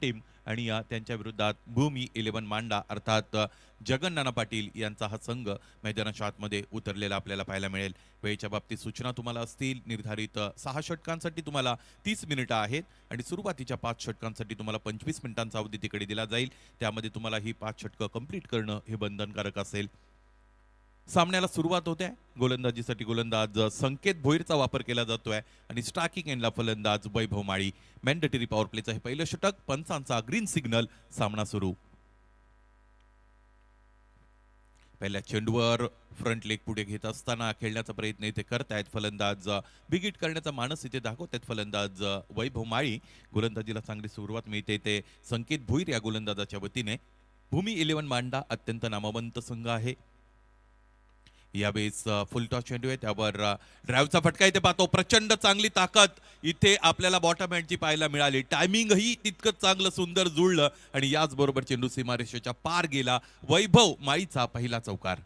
Team आणि त्यांच्या विरोधात भूमी 11 मांडा अर्थात जगन नाना पाटील यांचा हा संघ मैदानाच्या आतमध्ये उतरलेला आपल्याला पाहायला मिळेल। वेळेच्या बाबतीत सूचना तुम्हाला असतील। निर्धारित 6 षटकांसाठी तुम्हाला 30 मिनिटं आहेत आणि सुरुवातीच्या 5 षटकांसाठी तुम्हाला 25 मिनिटांचा अवधी तिकडे दिला जाईल। त्यामध्ये तुम्हाला ही 5 षटकं कंप्लीट करणं हे बंधनकारक असेल। सामन्याला सुरुवात होते आहे। गोलंदाजीसाठी गोलंदाज संकेत भोईरचा वापर केला जातोय आणि स्ट्रायकिंग एंडला फलंदाज वैभव माळी। मॅन्डेटरी पॉवर प्लेचं हे पहिलं षटक, पंचांचा ग्रीन सिग्नल, सामना सुरू। पहिल्या चेंडूवर फ्रंट लेग पुढे घेत असताना खेळण्याचा प्रयत्न इथे करतायत फलंदाज, बिगिट करण्याचा मानस इथे दाखवतात फलंदाज वैभव माळी। गोलंदाजीला चांगली सुरुवात मिळते इथे संकेत भोईर या गोलंदाजाच्या वतीने। भूमी 11 मांडा अत्यंत नामवंत संघ आहे। यावेळेस फुलटॉस चेंडू आहे, त्यावर ड्राईव्हचा फटका इथे पाहतो। प्रचंड चांगली ताकद इथे आपल्याला बॉटम हँडची पाहायला मिळाली। टायमिंगही तितकंच चांगलं सुंदर जुळलं आणि याचबरोबर चेंडू सीमारेषेच्या पार गेला। वैभव माळीचा पहिला चौकार।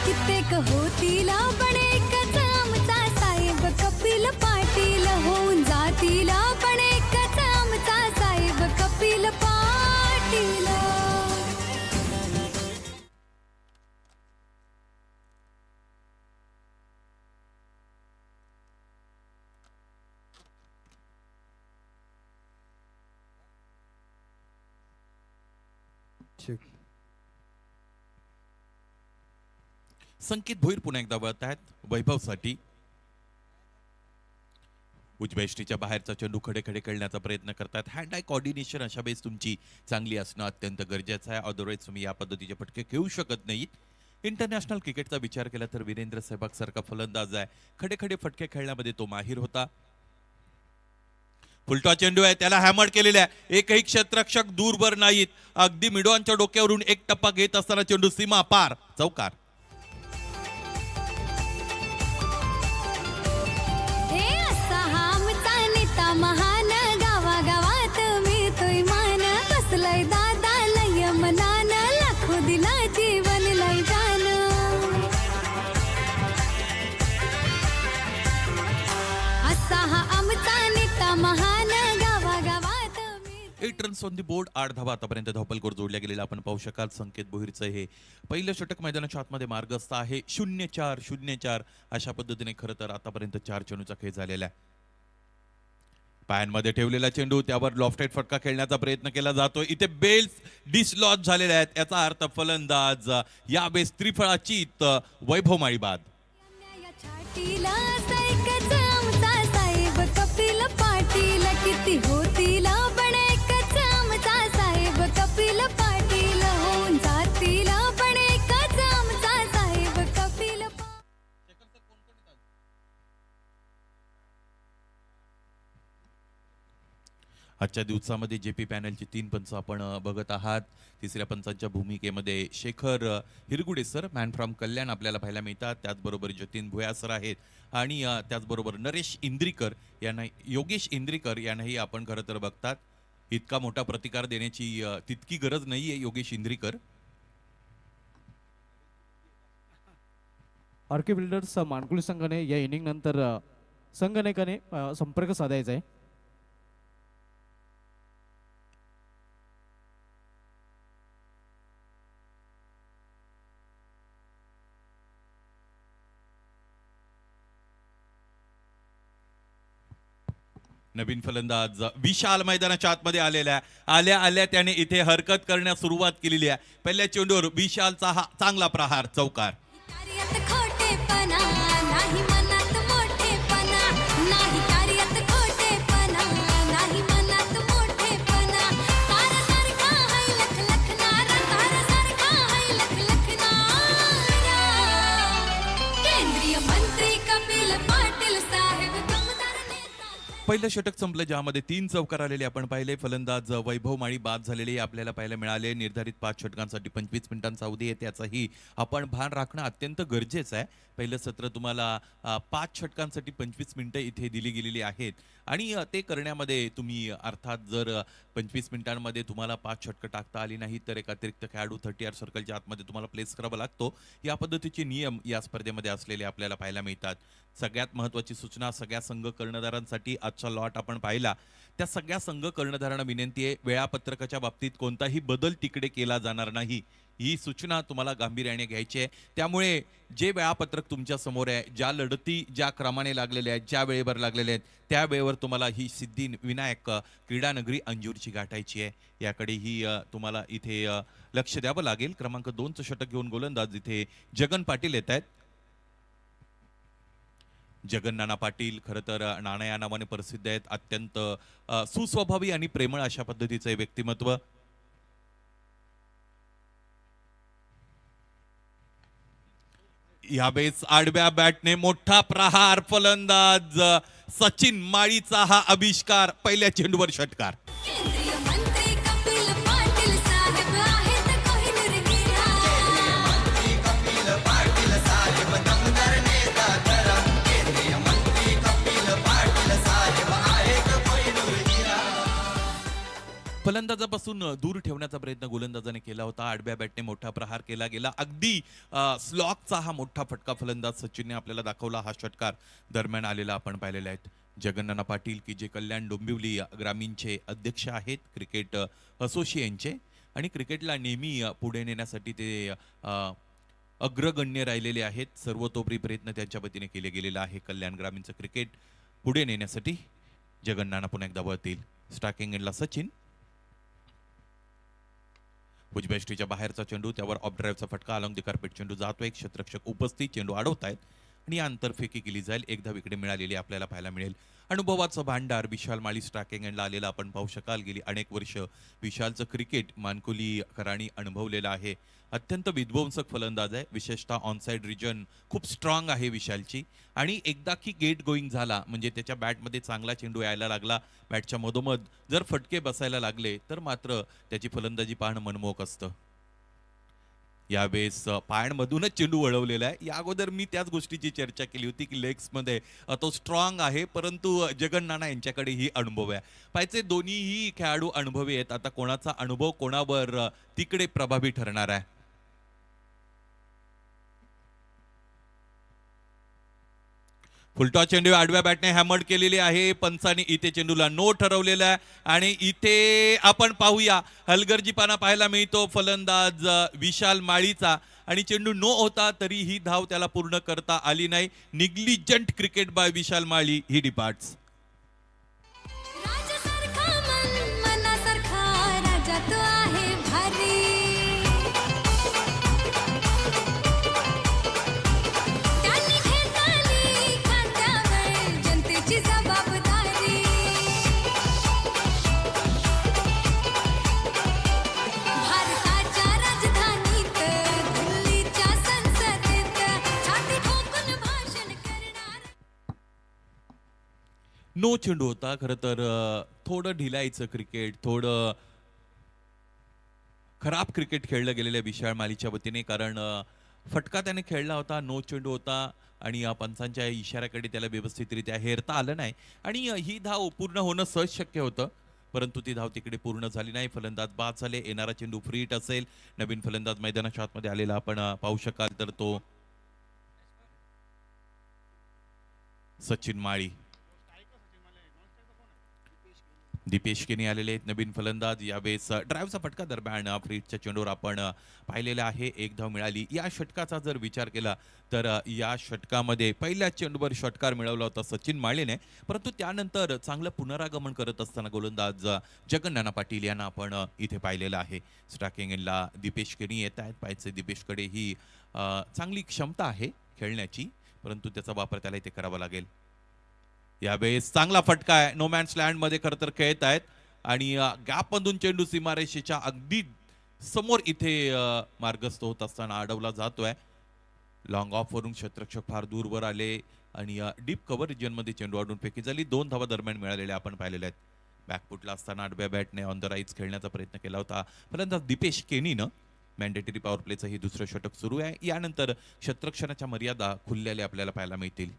कित्येक होतील पण एकच आमचा साहेब कपिल पाटील होऊन जातील पण एकच आमचा साहेब कपिल पाटील। संकेत भोईर पुन्हा एकदा वळत आहेत वैभवसाठी। उजव्या यष्टीच्या बाहेरचा चेंडू खडे खडे खेळण्याचा प्रयत्न करतात। हँड आय कोऑर्डिनेशन अशा वेळेस तुमची चांगली असणं अत्यंत गरजेचं आहे, अदरवाईज तुम्ही या पद्धतीचे फटके खेळू शकत नाहीत। इंटरनॅशनल क्रिकेटचा विचार केला तर वीरेंद्र सहवाग सारखा फलंदाज आहे, खडे खडे फटके खेळण्यामध्ये तो माहिर होता। फुलटॉ चेंडू आहे, त्याला हॅमर केलेला आहे, एकही क्षेत्ररक्षक दूरवर नाहीत। अगदी मिडॉनच्या डोक्यावरून एक टप्पा घेत असताना चेंडू सीमा पार, चौकार। महान गावागावात मिळतोय मान, बसलाय दादा लय मनान, लाखो दिला जीवन लय जान। असा हा आमचा नेता महान गावागावात। 8 रन्स ऑन दी बोर्ड, 8 धावा आतापर्यंत धावपलकोर जोडल्या गेलेला आपण पाहू शकाल। संकेत भोईरचं हे पहिलं षटक मैदानाच्या आतमध्ये मार्गस्थ आहे। 0-4 0-4 अशा पद्धतीने खरं तर आतापर्यंत 4 चेंडूचा खेळ झालेला आहे। पायांमध्ये ठेवलेला चेंडू, त्यावर लॉफ्टेड फटका खेळण्याचा प्रयत्न केला जातोय। इथे बेल्स डिसलॉज झालेले आहेत, याचा अर्थ फलंदाज यावेळेस त्रिफळाचीत वैभव माळी बाद। कपिल पाटील किती होतील पण एकच आमचा साहेब कपिल पाटील होऊन जातील पण एकच आमचा साहेब कपिल। आजच्या दिवसामध्ये जेपी पॅनलची 3 पंच आपण बघत आहात। तिसऱ्या पंचांच्या भूमिकेमध्ये शेखर हिरगुडे सर मॅन फ्रॉम कल्याण आपल्याला पाहायला मिळतात। त्याचबरोबर जतीन भुया सर आहेत आणि त्याचबरोबर नरेश इंद्रीकर यांना, योगेश इंद्रीकर यांनाही आपण खरं तर बघतात। इतका मोठा प्रतिकार देण्याची तितकी गरज नाहीये योगेश इंद्रीकर। आरके बिल्डर्स मानकुली संघाने या इनिंग नंतर संघनायकाने संपर्क साधायचा आहे। नवीन फलंदाज विशाल मैदानाच्या आतमध्ये आलेला आहे। आल्या त्याने इथे हरकत करण्यास सुरुवात केलेली आहे। पहिल्या चेंडूवर विशालचा हा चांगला प्रहार, चौकार। पहिलं षटक संपलं, ज्यामध्ये 3 चौकार आलेले आपण पाहिले। फलंदाज वैभव माळी बाद झालेले आपल्याला पाहायला मिळाले। निर्धारित 5 षटकांसाठी 25 मिनिटांचा अवधी आहे, त्याचाही आपण भान राखणं अत्यंत गरजेचं आहे। पहिलं सत्र तुम्हाला 5 षटकांसाठी 25 मिनिटं इथे दिली गेलेली आहेत आणि ते करण्यामध्ये तुम्ही अर्थात जर 25 मिनिटांमध्ये तुम्हाला 5 षटकं टाकता आली नाही तर एक अतिरिक्त खेळाडू 30 सर्कलच्या आतमध्ये तुम्हाला प्लेस करावा लागतो। या पद्धतीचे नियम या स्पर्धेमध्ये असलेले आपल्याला पाहायला मिळतात। सगळ्यात महत्त्वाची सूचना सगळ्या संघ कर्णधारांसाठी, आजचा लॉट आपण पाहिला त्या सगळ्या संघ कर्णधारांना विनंती आहे, वेळापत्रकाच्या बाबतीत कोणताही बदल तिकडे केला जाणार नाही, ही सूचना तुम्हाला गांभीर्याने घ्यायची आहे. त्यामुळे जे वेळापत्रक तुमच्या समोर आहे, ज्या लढती ज्या क्रमाने लागलेल्या आहेत, ज्या वेळेवर लागलेल्या आहेत, त्या वेळेवर तुम्हाला ही सिद्धिविनायक क्रीडानगरी अंजूरची गाठायची आहे. याकडेही तुम्हाला इथे लक्ष द्यावं लागेल. क्रमांक 2चं षटक घेऊन गोलंदाज इथे जगन पाटील येत आहेत. जगन नाना पाटील खरं तर नाना या नावाने प्रसिद्ध आहेत. अत्यंत सुस्वभावी आणि प्रेमळ अशा पद्धतीचं हे व्यक्तिमत्व. यावेळेस आडव्या बॅटने मोठा प्रहार, फलंदाज सचिन माळीचा हा आविष्कार, पहिल्या चेंडूवर षटकार. केंद्रीय मंत्री कपिल पाटील साहेब आहेत कोहिनूर गिरा. फलंदाजापासून दूर ठेवण्याचा प्रयत्न गोलंदाजाने केला होता. आडव्या बॅटने मोठा प्रहार केला गेला. अगदी स्लॉकचा हा मोठा फटका फलंदाज सचिनने आपल्याला दाखवला. हा षटकार दरम्यान आलेला आपण पाहिलेला आहे. जगन नाना पाटील की जे कल्याण डोंबिवली ग्रामीणचे अध्यक्ष आहेत क्रिकेट असोसिएशनचे, आणि क्रिकेटला नेहमी पुढे नेण्यासाठी ते अग्रगण्य राहिलेले आहेत. सर्वतोपरी प्रयत्न त्यांच्या वतीने केले गेलेला आहे कल्याण ग्रामीणचं क्रिकेट पुढे नेण्यासाठी. जगन नाना पुन्हा एकदा वळतील. स्ट्रायकिंग एंडला सचिन. उजव्या बाहेरचा चेंडू, त्यावर ऑफ ड्राईव्हचा फटका, अलॉंग द कार्पेट चेंडू जातोय. क्षेत्ररक्षक उपस्थित, चेंडू अडवतायत आणि आंतरफेकी केली जाईल. एकदा विकेट मिळालेली आपल्याला पाहायला मिळेल. अनुभवाचं भांडार विशाल माळी स्ट्रायकिंग एंडला आलेला आपण पाहू शकाल. गेली अनेक वर्ष विशालचं क्रिकेट मानकोलीकरांनी अनुभवलेलं आहे. अत्यंत विध्वंसक फलंदाज आहे. विशेषतः ऑनसाइड रिजन खूप स्ट्रॉंग आहे विशालची, आणि एकदा की गेट गोईंग झाला म्हणजे त्याच्या बॅटमध्ये चांगला चेंडू यायला लागला, बॅटच्या मधोमध जर फटके बसायला लागले तर मात्र त्याची फलंदाजी पाहणं मनमोहक असतं. यावेळेस पायांमधूनच चेंडू वळवलेला आहे. या अगोदर मी त्याच गोष्टीची चर्चा केली होती की लेग्समध्ये तो स्ट्रॉंग आहे, परंतु जगन नाना यांच्याकडे ही अनुभव आहे. पाहिजे दोन्हीही खेळाडू अनुभवी आहेत. आता कोणाचा अनुभव कोणावर तिकडे प्रभावी ठरणार आहे. फुलटॉस चेंडू आडव्या बॅटने हॅमर्ड केलेली आहे. पंचाने इथे चेंडूला नो ठरवलेला आहे, आणि इथे आपण पाहूया हलगर्जीपणा पाहायला मिळतो फलंदाज विशाल माळीचा, आणि चेंडू नो होता तरी ही धाव त्याला पूर्ण करता आली नाही. Negligent cricket by Vishal Mali, he departs. राजासारखा मन मनासारखा राजा तो आहे भारी. त्यांनी घेतली खांद्यावर जनतेची जबाबदारी. भारताच्या राजधानीत दिल्लीच्या संसदेत छाती ठोकून भाषण करणार. नो चेंडू होता. खरं तर थोडं ढिलाईचं क्रिकेट, थोडं खराब क्रिकेट खेळलं गेलेलं आहे विशाल मालीच्या वतीने, कारण फटका त्याने खेळला होता, नो चेंडू होता, आणि पंचांच्या इशाऱ्याकडे त्याला व्यवस्थितरित्या हेरता आलं नाही, आणि ही धाव पूर्ण होणं सहज शक्य होतं, परंतु ती धाव तिकडे पूर्ण झाली नाही. फलंदाज बाद झाले. येणारा चेंडू फ्री हिट असेल. नवीन फलंदाज मैदानाच्या आतमध्ये आलेला आपण पाहू शकाल तर तो सचिन माळी. दीपेश केनी आलेले आहेत नवीन फलंदाज. यावेळेस ड्राईव्हचा फटका दरम्यान फ्रीटच्या चेंडूवर आपण पाहिलेला आहे. एक धाव मिळाली. या षटकाचा जर विचार केला तर या षटकामध्ये पहिल्या चेंडूवर षटकार मिळवला होता सचिन माळीने, परंतु त्यानंतर चांगलं पुनरागमन करत असताना गोलंदाज जगन नाना पाटील यांना आपण इथे पाहिलेलं आहे. स्ट्रायकिंग एंडला दीपेश केनी येत आहेत. पाहिजे दीपेशकडे ही चांगली क्षमता आहे खेळण्याची, परंतु त्याचा वापर त्याला इथे करावा लागेल. यावेळेस चांगला फटका आहे. नो मॅन्स लँड मध्ये खरं तर खेळत आहेत, आणि गॅपमधून चेंडू सीमारेषेच्या अगदी समोर इथे मार्गस्थ होत असताना अडवला जातोय. लॉंग ऑफ वरून क्षेत्ररक्षक फार दूरवर आले, आणि डीप कव्हर रिजन मध्ये चेंडू अडून फेकी झाली. 2 धावा दरम्यान मिळालेल्या आपण पाहिलेल्या आहेत. बॅकफुटला असताना आडव्या बॅटने ऑन द राईज खेळण्याचा प्रयत्न केला होता फलंदाज दीपेश केनीनं. मॅन्डेटरी पॉवर प्लेचं ही दुसरं षटक सुरू आहे. यानंतर क्षेत्ररक्षणाच्या मर्यादा खुललेल्या आपल्याला पाहायला मिळतील.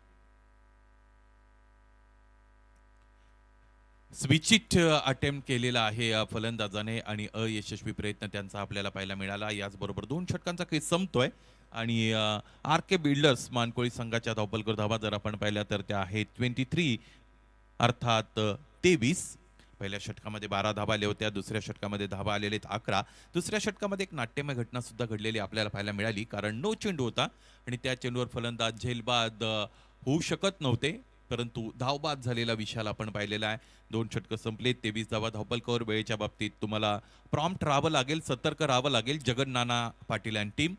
स्विचिट अटेम्प्ट केलेला आहे फलंदाजाने, आणि अयशस्वी प्रयत्न त्यांचा आपल्याला पाहायला मिळाला. याचबरोबर 2 षटकांचा केस संपतोय, आणि आर के बिल्डर्स मानकोळी संघाच्या धावपलकर धावा जर आपण पाहिल्या तर त्या आहेत 23 अर्थात 23. पहिल्या षटकामध्ये 12 धावा आल्या होत्या, दुसऱ्या षटकामध्ये धावा आलेले 11. दुसऱ्या षटकामध्ये एक नाट्यमय घटना सुद्धा घडलेली आपल्याला पाहायला मिळाली, कारण नो चेंडू होता आणि त्या चेंडूवर फलंदाज झेलबाद होऊ शकत नव्हते, परंतु धावबाद झालेला विशाल आपण पाहिलेला आहे. 2 षटकं संपले, 23 धावा धावपलकावर. वेळेच्या बाबतीत तुम्हाला प्रॉम्प्ट राहावं लागेल, सतर्क राहावं लागेल. Jagan Nana Patil and team.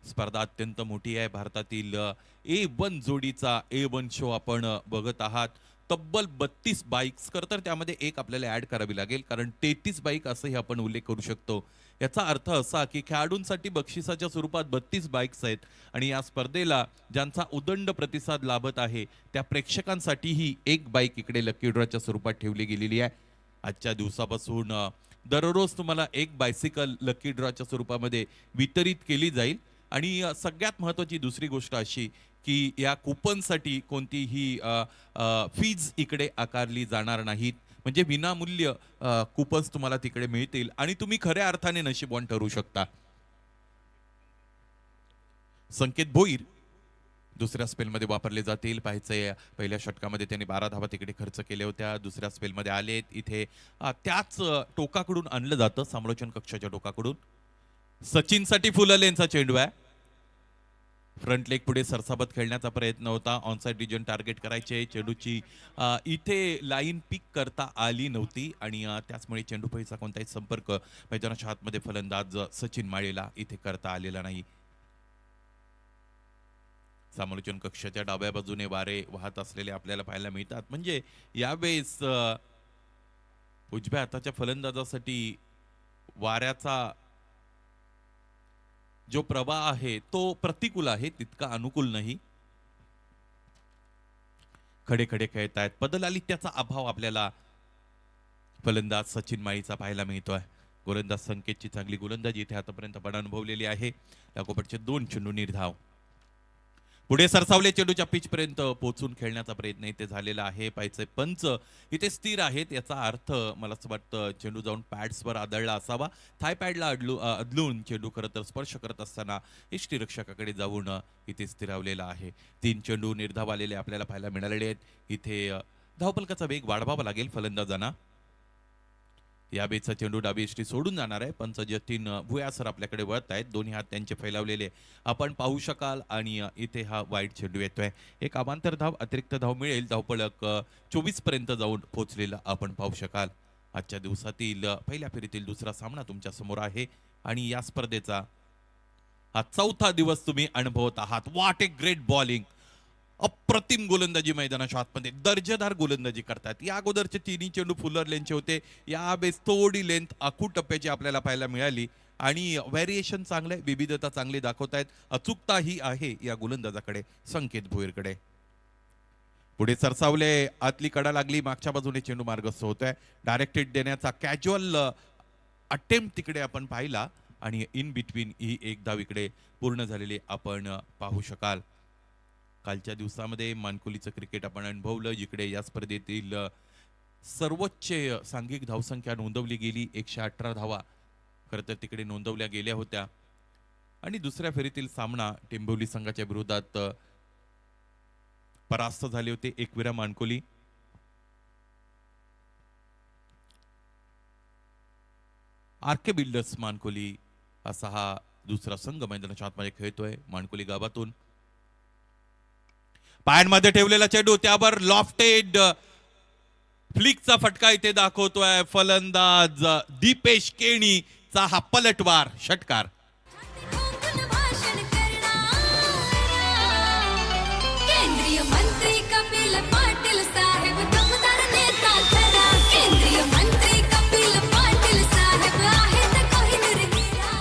स्पर्धा अत्यंत मोठी आहे. भारतातील A1 जोडीचा A1 शो आपण बघत आहात. तब्बल 32 बाईक्स तर त्यामध्ये एक आपल्याला ऍड करावी लागेल, कारण 33 बाईक असंही आपण उल्लेख करू शकतो. याचा अर्थ असा की खेळाडूंसाठी बक्षिसाच्या स्वरूपात 32 बाईक्स आहेत आणि या स्पर्धेला ज्यांचा उदंड प्रतिसाद लाभत आहे त्या प्रेक्षकांसाठीही एक बाईक इकडे लकी ड्रॉच्या स्वरूपात ठेवली गेलेली आहे. आजच्या दिवसापासून दररोज तुम्हाला एक बायसिकल लकी ड्रॉच्या स्वरूपामध्ये वितरित केली जाईल. आणि सगळ्यात महत्त्वाची दुसरी गोष्ट अशी की या कुपनसाठी कोणतीही फीज इकडे आकारली जाणार नाहीत. म्हणजे विनामूल्य कुपन्स तुम्हाला तिकडे मिळतील आणि तुम्ही खऱ्या अर्थाने नशीबवान ठरू शकता. संकेत भोईर दुसऱ्या स्पेलमध्ये वापरले जातील. पाहायचंय, पहिल्या षटकामध्ये त्यांनी 12 धावा तिकडे खर्च केल्या होत्या. दुसऱ्या स्पेलमध्ये आलेत. इथे त्याच टोकाकडून आणलं जातं, समालोचन कक्षाच्या टोकाकडून. सचिनसाठी फुललेंचा चेंडू आहे. फ्रंट लेग पुढे सरसाबत खेळण्याचा प्रयत्न होता. ऑनसाइड रिजन टार्गेट करायचे. चेंडूची इथे लाईन पिक करता आली नव्हती आणि त्याचमुळे चेंडूपळीचा कोणताही संपर्क मैदानाच्या आतमध्ये फलंदाज सचिन माळेला इथे करता आलेला नाही. समालोचन कक्षाच्या डाव्या बाजूने वारे वाहत असलेले आपल्याला पाहायला मिळतात. म्हणजे यावेळेस उजव्या हाताच्या फलंदाजासाठी वाऱ्याचा जो प्रवाह आहे तो प्रतिकूल आहे, तितका अनुकूल नाही. खडे खडे खेळत आहेत. पदलालित्याचा अभाव आपल्याला फलंदाज सचिन माळीचा पाहायला मिळतोय. गोलंदाज संकेतची चांगली गोलंदाजी इथे आतापर्यंत आपण अनुभवलेली आहे. लागोपाठचे 2 चेंडू निर्धाव. पुढे सरसावले चेंडूच्या पिच पर्यंत पोहोचून खेळण्याचा प्रयत्न इथे झालेला आहे. पाहिजे पंच इथे स्थिर आहेत, याचा अर्थ मला असं वाटतं चेंडू जाऊन पॅड्सवर आदळला असावा. थाय पॅडला अदलून चेंडू खरं तर स्पर्श करत असताना यष्टीरक्षकाकडे जाऊन इथे स्थिरावलेला आहे. 3 चेंडू निर्धाव आलेले आपल्याला पाहायला मिळालेले आहेत. इथे धावपलकाचा वेग वाढवावा लागेल फलंदाजांना. या बेचा चेंडू डावी यष्टी सोडून जाणार आहे. पंच जतीन भुया सर आपल्याकडे वळत आहेत. दोन्ही हात त्यांचे फैलावलेले आपण पाहू शकाल आणि इथे हा वाईट चेंडू येतोय. एक अवांतर धाव, अतिरिक्त धाव मिळेल. धावपळक 24 पर्यंत जाऊन पोहोचलेला आपण पाहू शकाल. आजच्या दिवसातील पहिल्या फेरीतील दुसरा सामना तुमच्या समोर आहे आणि या स्पर्धेचा हा 4था दिवस तुम्ही अनुभवत आहात. What a great bowling. अप्रतिम गोलंदाजी मैदानाच्या आतमध्ये दर्जेदार गोलंदाजी करतात. या अगोदरचे 3 चेंडू फुलर लेनचे होते. या बेस थोडी लेंथ आखूड टप्प्याची आपल्याला पाहायला मिळाली आणि व्हेरिएशन चांगले, विविधता चांगली दाखवतायत. अचूकता ही आहे या गोलंदाजाकडे, संकेत भोईरकडे. पुढे सरसावले, आतली कडा लागली, मागच्या बाजूने चेंडू मार्गस्थ होतोय. डायरेक्टेड देण्याचा कॅज्युअल अटेम्प्ट तिकडे आपण पाहिला आणि इन बिटवीन ही एक धाव इकडे पूर्ण झालेली आपण पाहू शकाल. कालच्या दिवसामध्ये मानकुलीचं क्रिकेट आपण अनुभवलं, जिकडे या स्पर्धेतील सर्वोच्च सांघिक धावसंख्या नोंदवली गेली. 118 धावा खरं तर तिकडे नोंदवल्या गेल्या होत्या आणि दुसऱ्या फेरीतील सामना टेंभोली संघाच्या विरोधात परास्त झाले होते एकविरा मानकोली. आरके बिल्डर्स मानकोली असा हा दुसरा संघ मैदानाच्या आतमध्ये खेळतोय. मानकोली गावातून पायांमध्ये ठेवलेला चेंडू, त्यावर लॉफ्टेड फ्लिकचा फटका इथे दाखवतोय फलंदाज दीपेश केणीचा हा पलटवार षटकार. ठोकून भाषण करणार केंद्रीय मंत्री कपिल पाटील साहेब दमदार नेता खरा. केंद्रीय मंत्री कपिल पाटील साहेब आहेत कोहिनूर गिरा.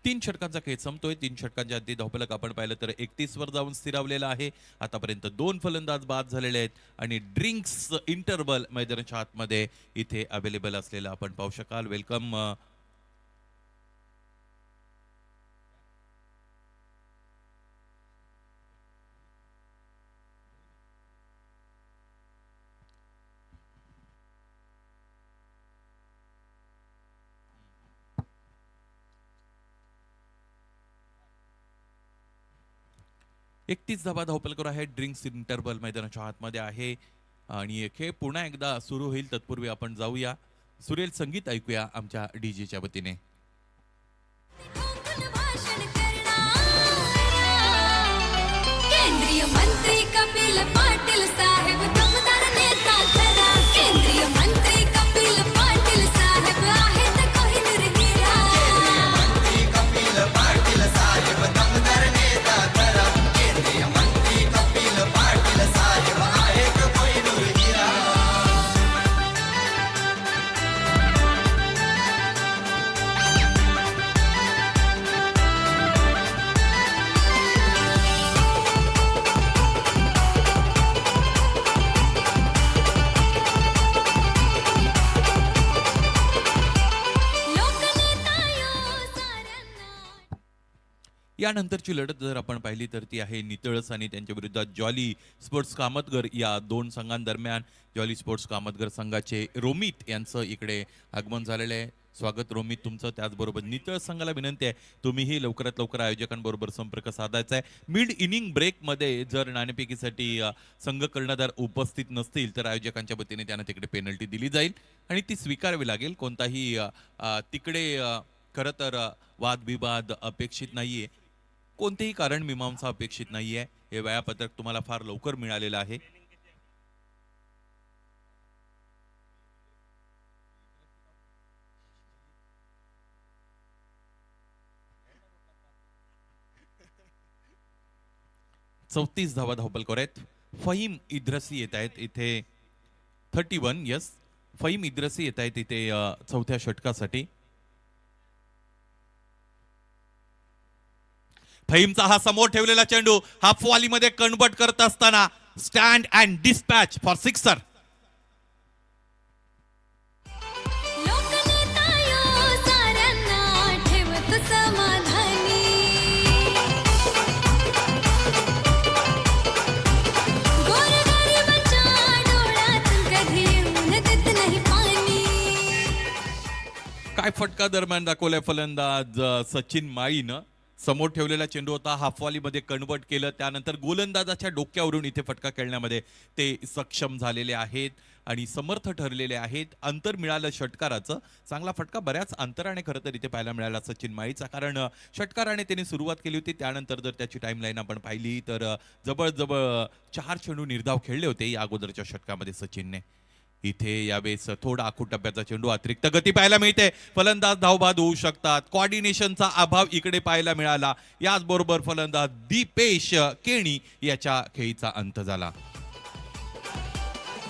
3 षटकांचा खेळ संपतोय. 3 षटकांच्या आधी धावफलक आपण पाहिलं तर 31 वर जाऊन स्थिरावलेला आहे. आतापर्यंत 2 फलंदाज बाद झालेले आहेत आणि ड्रिंक्स इंटरवल मैदानाच्या आतमध्ये इथे अवेलेबल असलेला आपण पाहू शकाल. वेलकम. एकतीस धावा धावपलकर आहे. ड्रिंक्स इंटरवल मैदानाच्या आतमध्ये आहे. आणि खेळ पुन्हा एकदा सुरू होईल तत्पूर्वी आपण जाऊया सुरेल संगीत ऐकूया आमच्या डीजेच्या वतीने. ठोकून भाषण करणारा केंद्रीय मंत्री कपिल पाटील साहेब दमदार नेता खरा. केंद्रीय मंत्री कपिल पाटील साहेब आहेत कोहिनूर हिरा. केंद्रीय मंत्री कपिल पाटील साहेब दमदार नेता खरा. केंद्रीय मंत्री कपिल पाटील साहेब आहेत कोहिनूर हिरा. लोकनेता यो साऱ्यांना. यानंतरची लढत जर आपण पाहिली तर ती आहे नितळस आणि त्यांच्या विरुद्धात जॉली स्पोर्ट्स कामतगर या दोन संघांदरम्यान. जॉली स्पोर्ट्स कामतगर संघाचे रोमित यांचं इकडे आगमन झालेलं आहे. स्वागत रोमित तुमचं. त्याचबरोबर नितळस संघाला विनंती आहे तुम्हीही लवकरात लवकर आयोजकांबरोबर संपर्क साधायचा आहे. मिड इनिंग ब्रेकमध्ये जर नाणेफेकीसाठी संघ कर्णधार उपस्थित नसतील तर आयोजकांच्या वतीने त्यांना तिकडे पेनल्टी दिली जाईल आणि ती स्वीकारावी लागेल. कोणताही तिकडे खरं तर वादविवाद अपेक्षित नाहीये, कोणतेही कारण मीमांसा अपेक्षित नाहीये. हे वेळापत्रक तुम्हाला फार लवकर मिळालेलं आहे. चौतीस धावा धावपलकर आहेत. फहीम इद्रसी येत आहेत इथे 31. यस, फहीम इद्रसी येत आहेत इथे चौथ्या षटकासाठी. फहीमचा हा समोर ठेवलेला चेंडू हाफवालीमध्ये कन्वर्ट करत असताना stand and dispatch for sixer. लोकनेता यो साऱ्यांना ठेवत समाधानी. गोरगरिबांच्या डोळ्यातून कधी येऊन देत नाही पाणी. काय फटका दरम्यान दाखवलाय फलंदाज सचिन माळीनं. समोर ठेवलेला चेंडू होता, हाफवालीमध्ये कन्वर्ट केलं, त्यानंतर गोलंदाजाच्या डोक्यावरून इथे फटका खेळण्यामध्ये ते सक्षम झालेले आहेत आणि समर्थ ठरलेले आहेत. अंतर मिळालं षटकाराचं. चांगला फटका बऱ्याच अंतराने खरं तर इथे पाहायला मिळाला सचिन माळीचा, कारण षटकाराने त्याने सुरुवात केली होती. त्यानंतर जर त्याची टाइम लाईन आपण पाहिली तर जवळजवळ 4 चेंडू निर्धाव खेळले होते या अगोदरच्या षटकामध्ये सचिनने. इथे यावेळेस थोडा आखूट टप्प्याचा चेंडू, अतिरिक्त गती पाहायला मिळते. फलंदाज धावबाद होऊ शकतात. कोऑर्डिनेशनचा अभाव इकडे पाहायला मिळाला. याचबरोबर फलंदाज दीपेश केणी याच्या खेळीचा अंत झाला.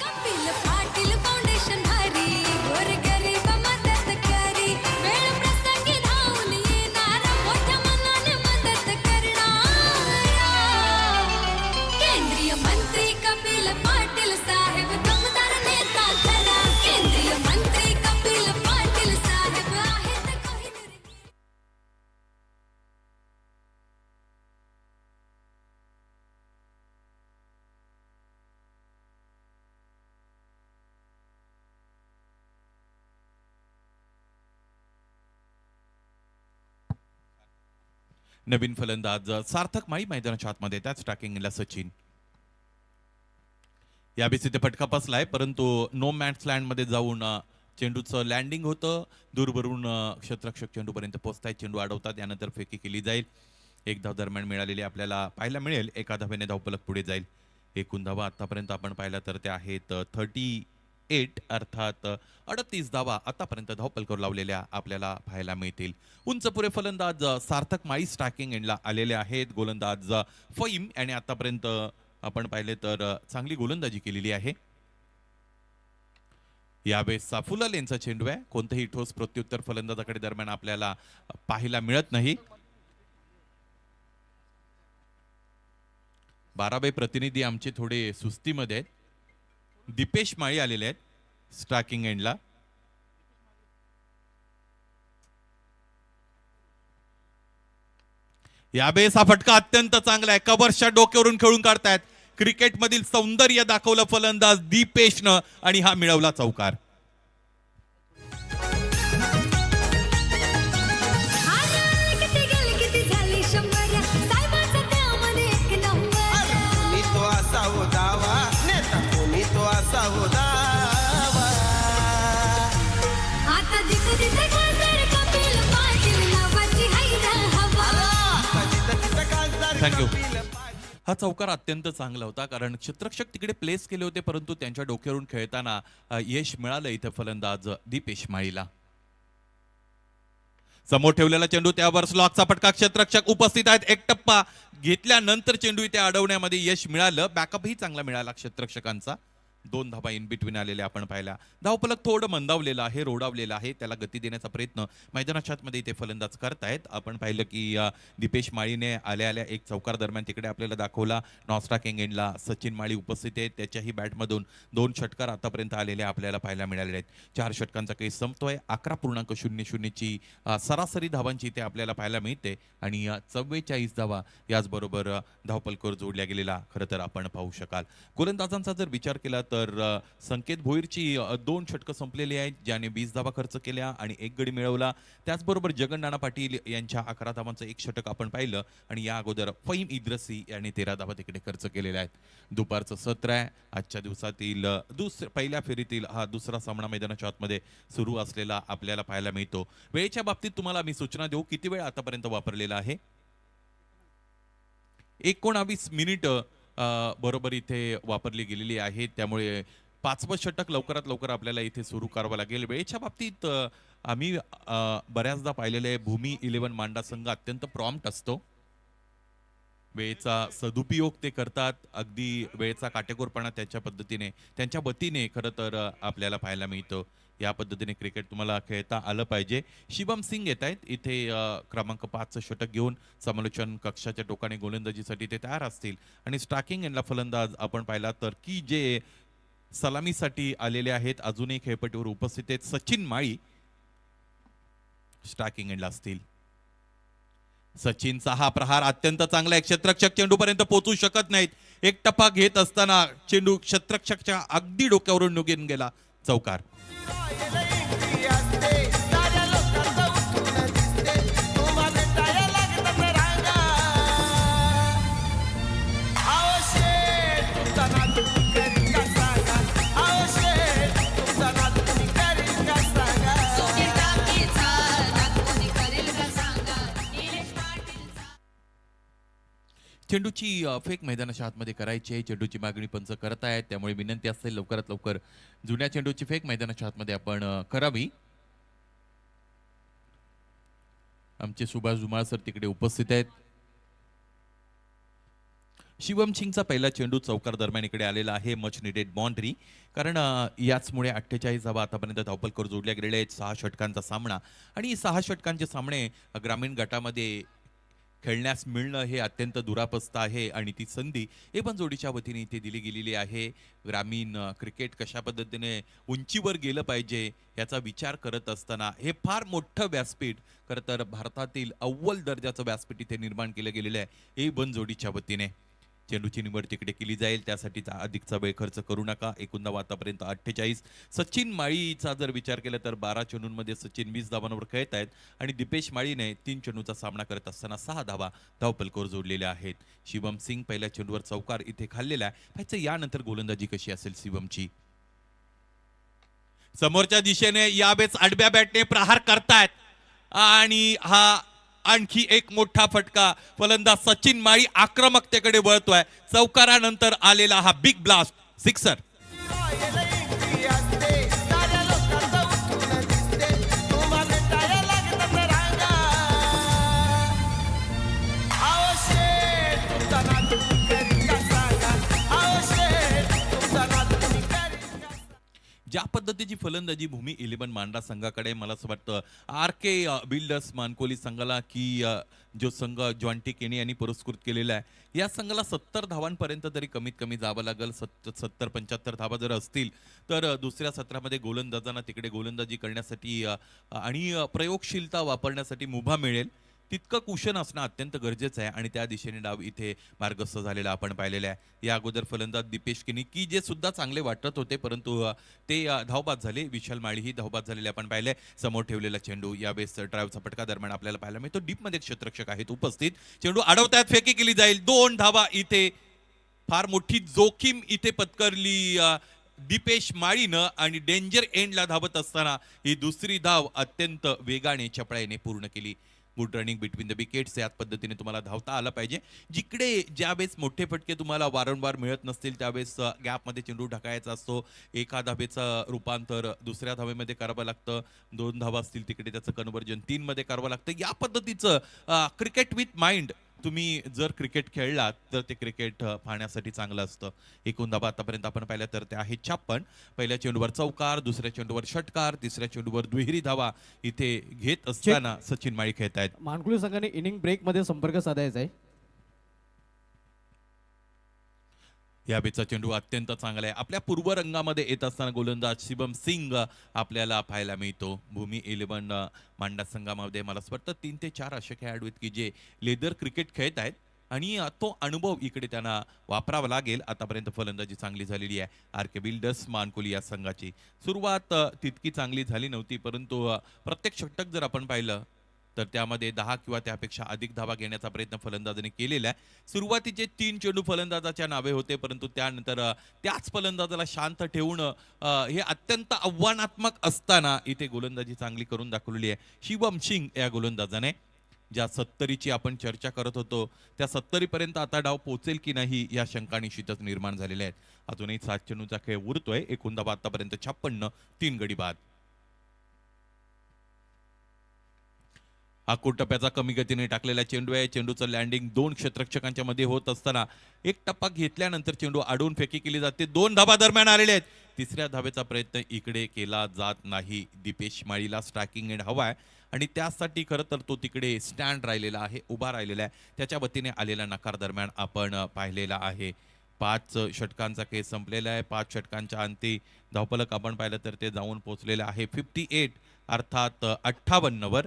कपिल पाटील फाउंडेशन भारी. गोरगरीब मदत करी. वेळ प्रसंगी धावून येणारा मोठ्या मनाने मदत करणारा. केंद्रीय मंत्री कपिल पाटील साहेब दमदार नेता खरा. केंद्रीय मंत्री कपिल पाटील साहेब आहेत कोहिनूर. नवीन फलंदाज सार्थक माळी मैदानाच्या आतमध्ये, त्याच ट्रॅकिंगला सचिन. यावेळेस इथे फटका बसलाय, परंतु नो मॅच लँडमध्ये जाऊन चेंडूचं लँडिंग होतं. दूरवरून क्षेत्ररक्षक चेंडूपर्यंत पोहोचतायत, चेंडू अडवतात, त्यानंतर फेकी केली जाईल. 1 धाव दरम्यान मिळालेली आपल्याला पाहायला मिळेल. 1 धावेने धावफलक पुढे जाईल. एकूण धावा आतापर्यंत आपण पाहिला तर त्या आहेत 38, अर्थात 38 धावा आतापर्यंत धावफलकावर लावलेल्या आपल्याला पाहायला मिळतील. उंच पुरे फलंदाज सार्थक माळी स्ट्रायकिंग एंडला आलेले आहेत. गोलंदाज फहीम आणि आतापर्यंत आपण पाहिले तर चांगली गोलंदाजी केलेली आहे. यावेळेस फुलल यांचा चेंडू आहे. कोणतेही ठोस प्रत्युत्तर फलंदाजाकडे दरम्यान आपल्याला पाहायला मिळत नाही. 12 प्रतिनिधी आमचे थोडे सुस्तीमध्ये आहेत. दीपेश माळी आलेले आहेत स्ट्रायकिंग एंडला. यावेळेस हा फटका अत्यंत चांगला आहे. कव्हर्सच्या डोक्यावरून खेळून काढतायत. क्रिकेटमधील सौंदर्य दाखवलं फलंदाज दीपेशनं आणि हा मिळवला चौकार. किती गेली किती झाली 100. साहेबाचा त्यामध्ये 1 नंबर. कोणी तो असा हो दावा नेता, कोणी तो असा थँक्यू. हा चौकार अत्यंत चांगला होता कारण क्षेत्ररक्षक तिकडे प्लेस केले होते परंतु त्यांच्या डोक्यावरून खेळताना यश मिळालं इथे फलंदाज दीपेश माळीला. समोर ठेवलेला चेंडू त्यावर स्लॉकचा फटका क्षेत्ररक्षक उपस्थित आहेत. एक टप्पा घेतल्यानंतर चेंडू इथे अडवण्यामध्ये यश मिळालं. बॅकअपही चांगला मिळाला क्षेत्ररक्षकांचा. 2 धाबा इन बिटवीन आलेल्या आपण पाहिला. धावफलक थोडं मंदावलेलं आहे, रोडावलेलं आहे. त्याला गती देण्याचा प्रयत्न मैदानाच्या आतमध्ये इथे फलंदाज करतायत. आपण पाहिलं की दीपेश माळीने आल्या आल्या एक चौकार दरम्यान तिकडे आपल्याला दाखवला. नॉस्ट्रा किंग एंडला सचिन माळी उपस्थित आहेत. त्याच्याही बॅटमधून 2 षटकार आतापर्यंत आलेले आपल्याला पाहायला मिळालेले आहेत. 4 षटकांचा केस संपतोय. 11.00 ची सरासरी धावांची इथे आपल्याला पाहायला मिळते आणि 44 धावा याचबरोबर धावपलकावर जोडल्या गेलेला खरं तर आपण पाहू शकाल. गोलंदाजांचा जर विचार केला तर संकेत भोईरची 2 षटकं संपलेली आहेत ज्याने 20 धावा खर्च केल्या आणि 1 गडी मिळवला. त्याचबरोबर जगन नाना पाटील यांच्या 11 धावांचं 1 षटक आपण पाहिलं आणि या अगोदर फहीम इद्रसी यांनी 13 धावा तिकडे खर्च केलेल्या आहेत. दुपारचं सत्र आहे. आजच्या दिवसातील पहिल्या फेरीतील हा दुसरा सामना मैदानाच्या आतमध्ये सुरू असलेला आपल्याला पाहायला मिळतो. वेळेच्या बाबतीत तुम्हाला मी सूचना देऊ किती वेळ आतापर्यंत वापरलेला आहे. 19 मिनिट बरोबर इथे वापरली गेलेली आहे. त्यामुळे 5वं षटक लवकरात लवकर आपल्याला इथे सुरू करावं लागेल. वेळेच्या बाबतीत आम्ही बऱ्याचदा पाहिलेले भूमी 11 मांडा संघ अत्यंत प्रॉम्प्ट असतो. वेळेचा सदुपयोग ते करतात. अगदी वेळेचा काटेकोरपणा त्यांच्या पद्धतीने त्यांच्या वतीने खरं तर आपल्याला पाहायला मिळतं. या पद्धतीने क्रिकेट तुम्हाला खेळता आलं पाहिजे. शिवम सिंग येत आहेत इथे क्रमांक 5चं षटक घेऊन. समालोचन कक्षाच्या टोकाने गोलंदाजीसाठी ते तयार असतील आणि स्ट्रायकिंग एंडला फलंदाज आपण पाहिला तर की जे सलामीसाठी आलेले आहेत अजूनही खेळपट्टीवर उपस्थित आहेत. सचिन माळी स्ट्रायकिंग एंडला असतील. सचिनचा हा प्रहार अत्यंत चांगला आहे. क्षेत्ररक्षक चेंडूपर्यंत पोहोचू शकत नाहीत. एक टप्पा घेत असताना चेंडू क्षेत्ररक्षकच्या अगदी डोक्यावरून निघून गेला. चौकार. चेंडूची फेक मैदानाच्या आतमध्ये करायची आहे. चेंडूची मागणी पंच करत आहेत त्यामुळे विनंती असते लवकरात लवकर जुन्या चेंडूची फेक मैदानाच्या आतमध्ये आपण करावी. आमचे सुभाष धुमाळ सर तिकडे उपस्थित आहेत. शिवम सिंगचा पहिला चेंडू चौकार दरम्यान इकडे आलेला आहे. मच निडेड बाउंड्री कारण याचमुळे 48 धावा आतापर्यंत धावपलकावर जोडल्या गेलेल्या आहेत. 6 षटकांचा सामना आणि 6 षटकांचे सामने ग्रामीण गटामध्ये खेळण्यास मिळणं हे अत्यंत दुरापस्त आहे आणि ती संधी एबन जोडीच्या वतीने इथे दिली गेलेली आहे. ग्रामीण क्रिकेट कशा पद्धतीने उंचीवर गेलं पाहिजे याचा विचार करत असताना हे फार मोठं व्यासपीठ खरं तर भारतातील अव्वल दर्जाचं व्यासपीठ इथे निर्माण केलं गेलेलं आहे एबन जोडीच्या वतीने. चेंडूची निवड तिकडे केली जाईल त्यासाठीचा अधिकचा वेळ खर्च करू नका. एकूण धावा आतापर्यंत 48. सचिन माळीचा जर विचार केला तर 12 चेंडूंमध्ये सचिन 20 धावांवर खेळत आहेत आणि दीपेश माळीने 3 चेंडूचा सामना करत असताना 6 धावा धावपलकावर जोडलेल्या आहेत. शिवम सिंग पहिल्या चेंडूवर चौकार इथे खाल्लेला आहे. पाहायचं यानंतर गोलंदाजी कशी असेल शिवमची. समोरच्या दिशेने यावेळेस आडव्या बॅटने प्रहार करतायत आणि हा आणखी एक मोठा फटका. फलंदाज सचिन माळी आक्रमकतेकडे वळतोय. चौकारानंतर आलेला हा बिग ब्लास्ट सिक्सर. ज्या पद्धतीची फलंदाजी भूमी 11 मांडा संघाकडे मला असं वाटतं RK बिल्डर्स मानकोली संघाला की जो संघ जॉन्टी केनी यांनी पुरस्कृत केलेला आहे या संघाला 70 धावांपर्यंत तरी कमीत कमी जावं लागेल. 70-75 धावा जर असतील तर दुसऱ्या सत्रामध्ये गोलंदाजांना तिकडे गोलंदाजी करण्यासाठी आणि प्रयोगशीलता वापरण्यासाठी मुभा मिळेल. तितकं कुशन असणं अत्यंत गरजेचं आहे आणि त्या दिशेने डाव इथे मार्गस्थ झालेला आपण पाहिलेला आहे. या अगोदर फलंदाज दीपेश केनी की जे सुद्धा चांगले वाटत होते परंतु ते धावबाद झाले. विशाल माळी ही धावबाद झालेले आपण पाहिले. समोर ठेवलेला चेंडू यावेळेस ड्राईव्हचा फटका दरम्यान आपल्याला पाहायला मिळतो. डीपमध्ये क्षेत्ररक्षक आहेत उपस्थित. चेंडू अडवतायत फेकी केली जाईल. 2 धावा इथे फार मोठी जोखीम इथे पत्करली दीपेश माळीनं आणि डेंजर एंडला धावत असताना ही दुसरी धाव अत्यंत वेगाने चपळाईने पूर्ण केली. Good running between the wickets, याच पद्धतीने तुम्हाला धावता आलं पाहिजे. जिकडे ज्यावेळेस मोठे फटके तुम्हाला वारंवार मिळत नसतील त्यावेळेस गॅपमध्ये चेंडू ढकायचा असतो. एका धावेचं रूपांतर दुसऱ्या धावेमध्ये करावं लागतं. 2 धावा असतील तिकडे त्याचं कन्व्हर्जन 3 मध्ये करावं लागतं. या पद्धतीचं क्रिकेट विथ माइंड तुम्ही जर क्रिकेट खेळलात तर ते क्रिकेट पाहण्यासाठी चांगलं असतं. एकूण धावा आतापर्यंत आपण पाहिल्या तर ते आहे 56. पहिल्या चेंडूवर चौकार, दुसऱ्या चेंडूवर षटकार, तिसऱ्या चेंडूवर दुहेरी धावा इथे घेत असताना सचिन माळी खेळत आहेत. मानकुली संघाने इनिंग ब्रेक मध्ये संपर्क साधायचा आहे. या बेचा चेंडू अत्यंत चांगला आहे. आपल्या पूर्व रंगामध्ये येत असताना गोलंदाज शिवम सिंग आपल्याला पाहायला मिळतो. भूमी 11 मांडा संघामध्ये मला असं वाटतं 3 ते 4 असे खेळाडू आहेत की जे लेदर क्रिकेट खेळत आहेत आणि तो अनुभव इकडे त्यांना वापरावा लागेल. आतापर्यंत फलंदाजी चांगली झालेली आहे. आर.के. बिल्डर्स मानकुली या संघाची सुरुवात तितकी चांगली झाली नव्हती, परंतु प्रत्येक षटक जर आपण पाहिलं तर त्यामध्ये 10 किंवा त्यापेक्षा अधिक धावा घेण्याचा प्रयत्न फलंदाजाने केलेला आहे. सुरुवातीचे 3 चेंडू फलंदाजाच्या नावे होते, परंतु त्यानंतर त्याच फलंदाजाला शांत ठेवून हे अत्यंत आव्हानात्मक असताना इथे गोलंदाजी चांगली करून दाखवलेली आहे शिवम सिंग या गोलंदाजाने. ज्या 70ची आपण चर्चा करत होतो त्या 70 पर्यंत आता डाव पोहोचेल की नाही या शंका निश्चितच निर्माण झालेल्या आहेत. अजूनही 7 चेंडूचा खेळ उरतोय. एकूण धावा आतापर्यंत 56, 3 गडी बाद. हा टप्प्याचा कमी गतीने टाकलेला चेंडू आहे. चेंडूचं लँडिंग 2 क्षेत्ररक्षकांच्या मध्ये होत असताना एक टप्पा घेतल्यानंतर चेंडू आडून फेकी केली जाते. 2 धावा दरम्यान आलेले आहेत. तिसऱ्या धावेचा प्रयत्न इकडे केला जात नाही. दीपेश माळीला स्ट्रायकिंग एंड हवा आहे आणि त्यासाठी खरं तर तो तिकडे स्टँड राहिलेला आहे, उभा राहिलेला आहे. त्याच्या वतीने आलेला नकार दरम्यान आपण पाहिलेला आहे. 5 षटकांचा खेळ संपलेला आहे. 5 षटकांच्या अंती धावफलक आपण पाहिलं तर ते जाऊन पोहोचलेलं आहे 58 अर्थात 58 वर.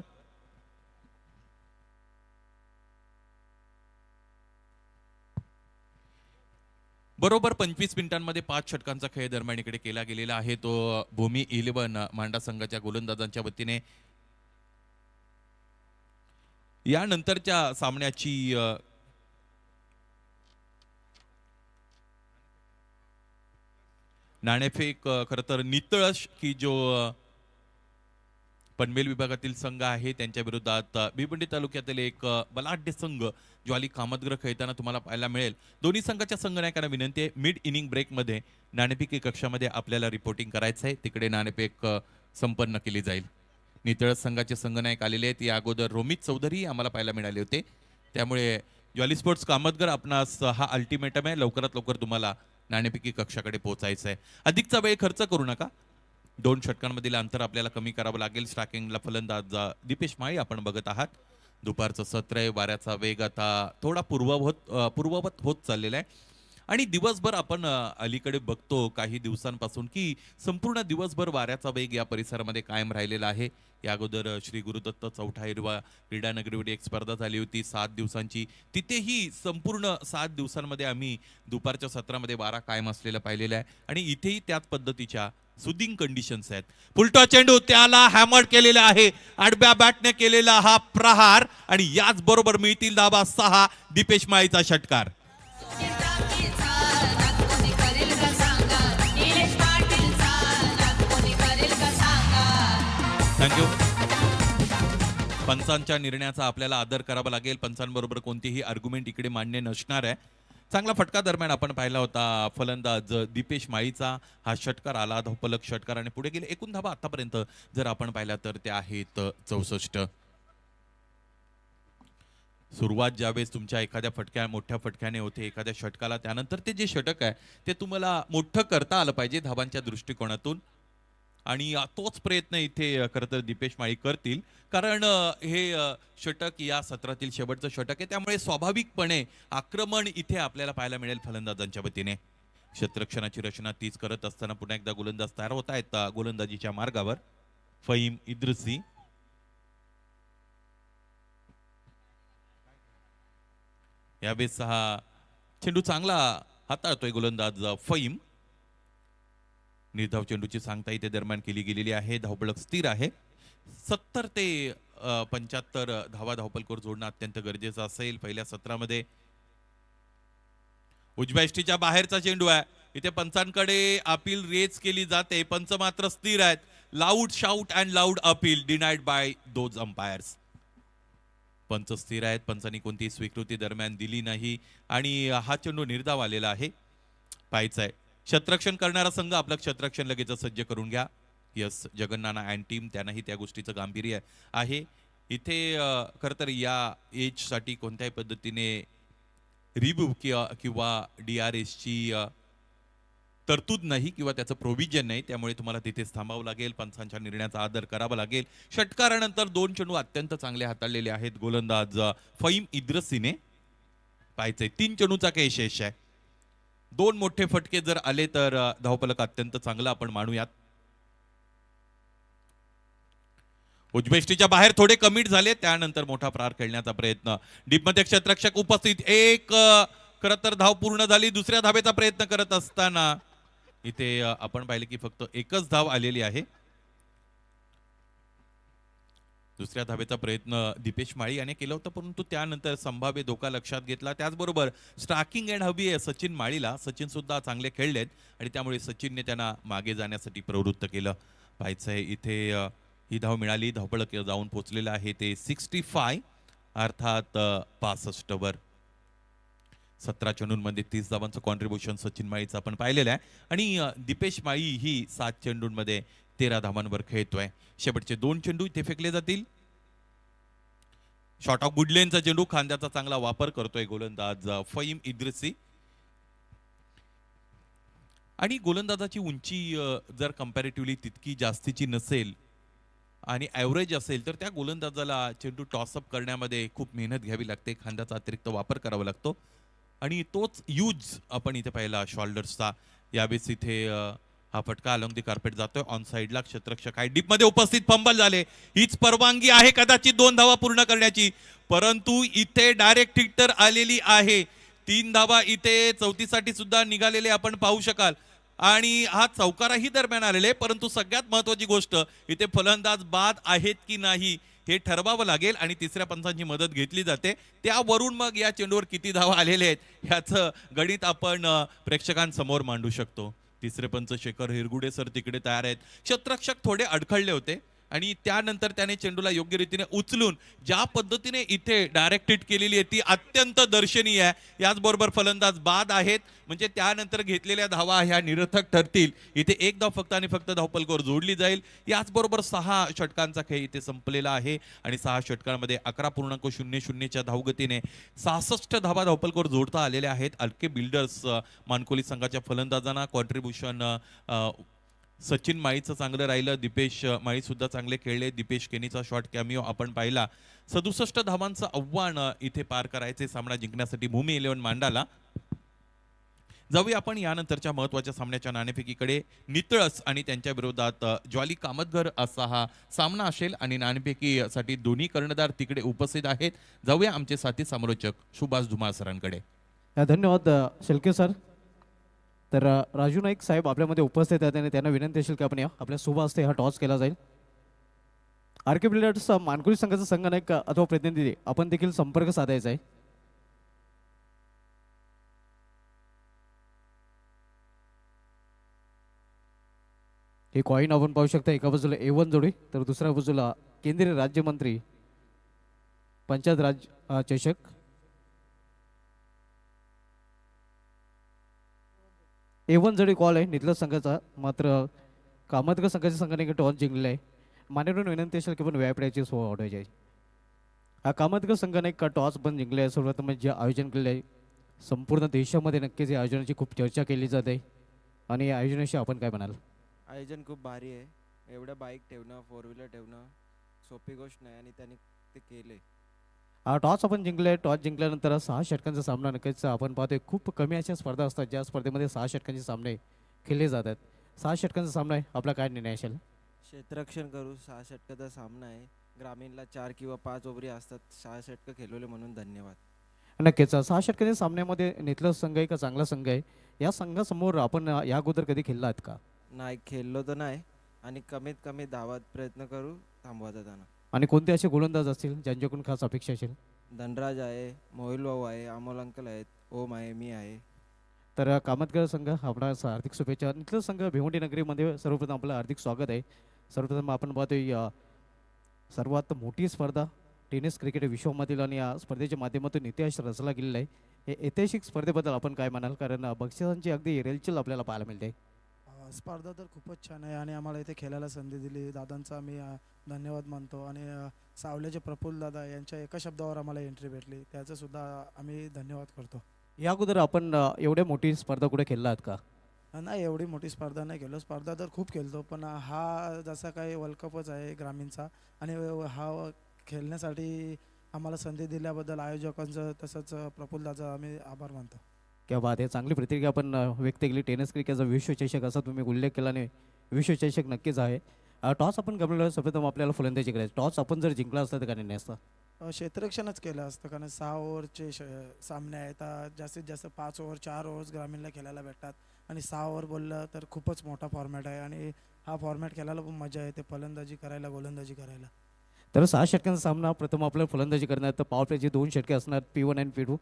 बरोबर 25 मिनिटांमध्ये 5 षटकांचा खेळ दरम्यान इकडे केला गेलेला आहे. तो भूमी 11 मांडा संघाच्या गोलंदाजांच्या वतीने. यानंतरच्या सामन्याची नाणेफेक खरं तर नितळस की जो पनवेल विभागातील संघ आहे त्यांच्या विरोधात भिवंडी तालुक्यातील एक बलाढ्य संघ ज्वाली कामतगर खेळताना तुम्हाला पाहायला मिळेल. दोन्ही संघाच्या संघनायकांना विनंती आहे मिड इनिंग ब्रेकमध्ये नाणेफेकी कक्षामध्ये आपल्याला रिपोर्टिंग करायचं आहे. तिकडे नाणेफेक संपन्न केली जाईल. नितळस संघाचे संघनायक आलेले आहेत. या अगोदर रोमित चौधरी आम्हाला पाहायला मिळाले होते. त्यामुळे ज्वाली स्पोर्ट्स कामतगर आपणास हा अल्टिमेटम आहे. लवकरात लवकर तुम्हाला नाणेफेकी कक्षाकडे पोहोचायचं आहे. अधिकचा वेळ खर्च करू नका. 2 षटकांमधील अंतर आपल्याला कमी करावं लागेल. स्ट्रायकिंगला फलंदाज दीपेश माळी आपण बघत आहात. दुपारचं सत्र आहे. वाऱ्याचा वेग आता थोडा पूर्ववत होत चाललेला आहे आणि दिवसभर आपण अलीकडे बघतो काही दिवसांपासून की संपूर्ण दिवसभर वाऱ्याचा वेग या परिसरामध्ये कायम राहिलेला आहे. या अगोदर श्री गुरुदत्त चौथा हिरवा क्रीडा नगरीमध्ये एक स्पर्धा झाली होती 7 दिवसांची. तिथेही संपूर्ण 7 दिवसांमध्ये आम्ही दुपारच्या सत्रामध्ये वारा कायम असलेला पाहिलेला आहे आणि इथेही त्याच पद्धतीच्या सुदिंग कंडिशन्स आहेत. फुलटॉ चेंडू त्याला हॅमर केलेला आहे. आडव्या बॅटने केलेला हा प्रहार आणि याच बरोबर मिळतील धावा 6. दीपेश माळीचा षटकार. थँक्यू. पंचांच्या निर्णयाचा आपल्याला आदर करावा लागेल. पंचांबरोबर कोणतीही आर्ग्युमेंट इकडे मान्य नसणार आहे. चांगला फटका दरम्यान आपण पाहिला होता फलंदाज दीपेश माळीचा. हा षटकार आला, धावफलक षटकार आणि पुढे गेले. एकूण धावा आतापर्यंत जर आपण पाहिला तर त्या आहेत 64. सुरुवात ज्यावेळेस तुमच्या एखाद्या मोठ्या फटक्याने होते एखाद्या षटकाला, त्यानंतर ते जे षटक आहे ते तुम्हाला मोठं करता आलं पाहिजे धावांच्या दृष्टिकोनातून आणि तोच प्रयत्न इथे खरं तर दीपेश माळी करतील कारण हे षटक या सत्रातील शेवटचं षटक आहे. त्यामुळे स्वाभाविकपणे आक्रमण इथे आपल्याला पाहायला मिळेल फलंदाजांच्या वतीने. क्षेत्ररक्षणाची रचना तीच करत असताना पुन्हा एकदा गोलंदाज तयार होत आहेत गोलंदाजीच्या मार्गावर. फहीम इद्रिसी यावेळेस हा चेंडू चांगला हाताळतोय गोलंदाज फहीम. निर्धाव चेंडूची सांगता इथे दरम्यान केली गेलेली आहे. धावफलक स्थिर आहे. 70 ते 75 धावा धावफलकावर जोडणं अत्यंत गरजेचं असेल. पहिल्या सत्रामध्ये उजव्या यष्टीच्या बाहेरचा चेंडू आहे. इथे पंचांकडे अपील रेज केली जाते. पंच मात्र स्थिर आहेत. Loud shout and loud appeal denied by those umpires. पंच स्थिर आहेत. पंचांनी कोणतीही स्वीकृती दरम्यान दिली नाही आणि हा चेंडू निर्धाव आलेला आहे. पाहायचा आहे क्षेत्ररक्षण करणारा संघ आपलं क्षेत्ररक्षण लगेच सज्ज करून घ्या. यस, जगन्नाना अँड टीम त्यांनाही त्या गोष्टीचं गांभीर्य आहे. इथे खरं तर या एजसाठी कोणत्याही पद्धतीने रिव्ह्यू किंवा DRSची तरतूद नाही किंवा त्याचं प्रोव्हिजन नाही. त्यामुळे तुम्हाला तिथेच थांबावं लागेल. पंचांच्या निर्णयाचा आदर करावा लागेल. षटकारानंतर 2 चेंडू अत्यंत चांगले हाताळलेले आहेत गोलंदाज फहीम इद्रसीने. पाहायचंय 3 चेंडूचा काही शेष आहे. 2 मोठे फटके जर आले तर धावफलक अत्यंत चांगला आपण मानूयात. उजवेष्टीच्या बाहेर थोडे कमिट झाले, त्यानंतर मोठा प्रहार खेळण्याचा प्रयत्न. डीपमध्ये क्षेत्ररक्षक उपस्थित. एक खरं तर धाव पूर्ण झाली. दुसऱ्या धावेचा प्रयत्न करत असताना इथे आपण पाहिले की फक्त एकच धाव आलेली आहे. दुसऱ्या धावेचा प्रयत्न दीपेश माळी याने केला होता, परंतु त्यानंतर संभाव्य धोका लक्षात घेतला. त्याचबरोबर स्ट्रायकिंग एंड हवी आहे सचिन माळीला. सचिन सुद्धा चांगले खेळलेत आणि त्यामुळे सचिनने त्यांना मागे जाण्यासाठी प्रवृत्त केलं. पाहायचं आहे इथे ही धाव मिळाली. धावफलक जाऊन पोहोचलेलं आहे ते 65 अर्थात 65 वर. 17 चेंडूंमध्ये 30 धावांचं कॉन्ट्रीब्युशन सचिन माळीचं आपण पाहिलेलं आहे आणि दीपेश माळी ही 7 चेंडूंमध्ये 13 धावांवर खेळतोय. शेवटचे 2 चेंडू इथे फेकले जातील. शॉर्ट ऑफ गुडलेनचा चेंडू, खांद्याचा चांगला वापर करतोय गोलंदाज फहीम इद्रिसी. आणि गोलंदाजाची उंची जर कंपॅरेटिव्हली तितकी जास्तीची नसेल आणि ॲव्हरेज असेल तर त्या गोलंदाजाला चेंडू टॉसअप करण्यामध्ये खूप मेहनत घ्यावी लागते. खांद्याचा अतिरिक्त वापर करावा लागतो आणि तोच यूज आपण इथे पाहिला शोल्डर्सचा. यावेळेस इथे हा फटका अलॉंग दी कार्पेट जातोय. ऑन साइडला क्षेत्ररक्षक आहे. डीपमध्ये उपस्थित, फंबल झाले. हीच परवानगी आहे कदाचित 2 धावा पूर्ण करण्याची, परंतु इथे डायरेक्ट हिट तर आलेली आहे. 3 धावा इथे चौथीसाठी सुद्धा निघालेले आपण पाहू शकाल आणि हा चौकाराही दरम्यान आलेले. परंतु सगळ्यात महत्वाची गोष्ट इथे फलंदाज बाद आहेत की नाही हे ठरवावं लागेल आणि तिसऱ्या पंचांची मदत घेतली जाते. त्यावरून मग या चेंडूवर किती धावा आलेले आहेत ह्याचं गणित आपण प्रेक्षकांसमोर मांडू शकतो. तिसरे पंच शेखर हिरगुडे सर तिकडे तयार आहेत. क्षेत्ररक्षक थोडे अडखळले होते आणि त्यानंतर त्याने चेंडूला योग्य रीतीने उचलून ज्या पद्धतीने इथे डायरेक्ट हिट केलेली आहे ती अत्यंत दर्शनीय आहे. याचबरोबर फलंदाज बाद आहेत म्हणजे त्यानंतर घेतलेल्या धावा ह्या निरर्थक ठरतील. इथे एक धाव फक्त आणि फक्त धावफलकावर जोडली जाईल. याचबरोबर 6 षटकांचा खेळ इथे संपलेला आहे आणि 6 षटकांमध्ये 11.00च्या धावगतीने 66 धावा धावफलकावर जोडता आलेल्या आहेत. अल्के बिल्डर्स मानकोली संघाच्या फलंदाजांना कॉन्ट्रीब्युशन सचिन माळीचं चांगलं राहिलं. दीपेश माळी सुद्धा चांगले खेळले. दीपेश केनीचा शॉट कॅमिओ आपण पाहिला. 67 धावांचं आव्हान इथे पार करायचे सामना जिंकण्यासाठी भूमी 11 मांडाला. जाऊया आपण यानंतरच्या महत्वाच्या सामन्याच्या नाणेफेकीकडे. नितळस आणि त्यांच्या विरोधात ज्वाली कामतघर असा हा सामना असेल आणि नाणेफेकीसाठी दोन्ही कर्णधार तिकडे उपस्थित आहेत. जाऊया आमचे साथी समालोचक सुभाष धुमाळ सरांकडे. धन्यवाद शेलके सर. तर राजू नाईक साहेब आपल्यामध्ये उपस्थित आहेत आणि त्यांना विनंती असेल की आपण या आपल्या शुभ हस्ते हा टॉस केला जाईल. आरके बिल्डर्स मानकुली संघाचा संघनायक अथवा प्रतिनिधी आपण देखील संपर्क साधायचा आहे. हे कॉईन आपण पाहू शकता. एका बाजूला A1 जोडी तर दुसऱ्या बाजूला केंद्रीय राज्यमंत्री पंचायत राज चषक. A1 जोडी कॉल आहे नितलस संघाचा. मात्र कामतकर संघाच्या संघाने टॉस जिंकलेला आहे. मान्यवरून विनंती असेल की पण व्यायापड्याची सोय वाढवायची आहे. हा कामतकर संघाने टॉस पण जिंकले आहे. सर्वप्रथम जे आयोजन केले आहे संपूर्ण देशामध्ये नक्कीच या आयोजनाची खूप चर्चा केली जाते आणि या आयोजनाशी आपण काय म्हणाल? आयोजन खूप भारी आहे. एवढं बाईक ठेवणं, 4 व्हीलर ठेवणं सोपी गोष्ट नाही आणि त्यांनी ते केले. टॉस आपण जिंकले. टॉस जिंकल्यानंतर 6 षटकांचा सामना नक्कीच आपण पाहतोय. खूप कमी अशा स्पर्धा असतात ज्या स्पर्धेमध्ये 6 षटकांचे सामने खेळले जातात. 6 षटकांचा सामना आहे, आपला काय निर्णय असेल? क्षेत्ररक्षण करू. 6 षटकाचा सामना आहे. ग्रामीणला 4 किंवा 5 ओव्हरी असतात. 6 षटकं खेळवले म्हणून धन्यवाद. नक्कीच 6 षटकांच्या सामन्यामध्ये नितलस संघ आहे का चांगला संघ आहे? या संघासमोर आपण या अगोदर कधी खेळला आहात का? नाही, खेळलो तर नाही आणि कमीत कमी धावात प्रयत्न करू थांबवता त्यांना. आणि कोणते असे गोलंदाज असतील ज्यांच्याकडून खास अपेक्षा असेल? धनराज आहे, मोहिल भाऊ आहे, अमोल अंकल आहेत, ओम आहे, मी आहे. तर कामतकर संघ आपणास हार्दिक शुभेच्छा. नितलस संघ भिवंडी नगरीमध्ये सर्वप्रथम आपलं हार्दिक स्वागत आहे. सर्वप्रथम आपण पाहतोय सर्वात मोठी स्पर्धा टेनिस क्रिकेट विश्वामधील आणि या स्पर्धेच्या माध्यमातून इतिहास रचला गेलेला आहे. हे ऐतिहासिक स्पर्धेबद्दल आपण काय म्हणाल, कारण बक्षिसांची अगदी रेलचेल आपल्याला पाहायला मिळते. स्पर्धा तर खूपच छान आहे आणि आम्हाला इथे खेळायला संधी दिली दादांचा आम्ही धन्यवाद मानतो आणि सावलेचे प्रफुल्ल दादा यांच्या एका शब्दावर आम्हाला एंट्री भेटली त्याचं सुद्धा आम्ही धन्यवाद करतो. या अगोदर आपण एवढ्या मोठी स्पर्धा कुठे खेळला आहात का? नाही एवढी मोठी स्पर्धा नाही खेळलो, स्पर्धा तर खूप खेळतो पण हा जसा काही वर्ल्ड कपच आहे ग्रामीणचा आणि हा खेळण्यासाठी आम्हाला संधी दिल्याबद्दल आयोजकांचं तसंच प्रफुल्लदाचा आम्ही आभार मानतो. क्या बात आहे, चांगली प्रतिक्रिया आपण व्यक्त केली. टेनिस क्रिकेटचा विश्वचषक असा तुम्ही उल्लेख केला नाही, विश्वचषक नक्कीच आहे. टॉस आपण गमवलं, सर्वप्रथम आपल्याला फलंदाजी करायची. टॉस आपण जर जिंकला असता तर काय निर्णय असता? क्षेत्ररक्षणच केलं असतं कारण 6 ओव्हरचे सामने आहेत, जास्तीत जास्त 5 ओव्हर 4 ओव्हर्स ग्रामीणला खेळायला भेटतात आणि 6 ओव्हर बोललं तर खूपच मोठा फॉर्मॅट आहे आणि हा फॉर्मॅट खेळायला पण मजा येते, फलंदाजी करायला गोलंदाजी करायला. तर 6 षटकांचा सामना, प्रथम आपल्याला फलंदाजी करणार, तर पॉवर प्लेचे 2 षटके असणार, P1 आणि P2.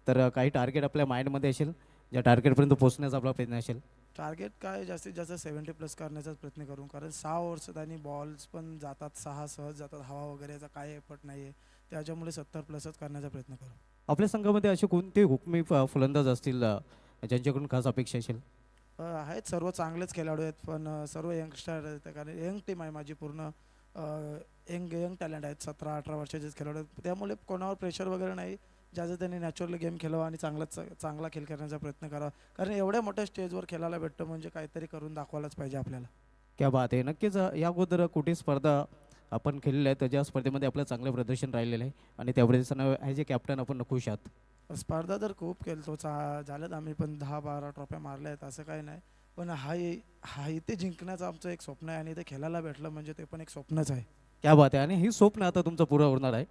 तर काही टार्गेट आपल्या माइंडमध्ये असेल, ज्या टार्गेटपर्यंत पोहोचण्याचा आपला प्रयत्न असेल? टार्गेट काय जास्तीत जास्त 70+ करण्याचाच प्रयत्न करू कारण 6 ओव्हर्स आणि बॉल्स पण जातात, 6 सहज जातात, हवा वगैरेचा काय एफर्ट नाही आहे, त्याच्यामुळे 70+च करण्याचा प्रयत्न करू. आपल्या संघामध्ये असे कोणते हुकमी फलंदाज असतील ज्यांच्याकडून खास अपेक्षा असेल? आहेत सर्व चांगलेच खेळाडू आहेत पण सर्व यंगस्टर आहेत कारण यंग टीम आहे माझी पूर्ण. यंग टॅलेंट आहेत, 17-18 वर्षाचेच खेळाडू आहेत, त्यामुळे कोणावर प्रेशर वगैरे नाही. ज्याचं त्यांनी नॅचरली गेम खेळावा आणि चांगला खेळ करण्याचा प्रयत्न करावा कारण एवढ्या मोठ्या स्टेजवर खेळायला भेटतं म्हणजे काहीतरी करून दाखवायलाच पाहिजे आपल्याला. क्या बात आहे. नक्कीच या अगोदर कुठे स्पर्धा आपण खेळलेल्या आहेत, तर ज्या स्पर्धेमध्ये आपलं चांगलं प्रदर्शन राहिलेलं आहे आणि त्यावेळेस ॲज ए कॅप्टन आपण खुश आहात? स्पर्धा तर खूप खेळतो, झाल्यात आम्ही पण 10-12 ट्रॉफ्या मारल्या आहेत, असं काही नाही. पण हा इथे जिंकण्याचं आमचं एक स्वप्न आहे आणि इथे खेळायला भेटलं म्हणजे ते पण एक स्वप्नच आहे. क्या बात आहे. आणि ही स्वप्न आता तुमचं पुरं होणार आहे.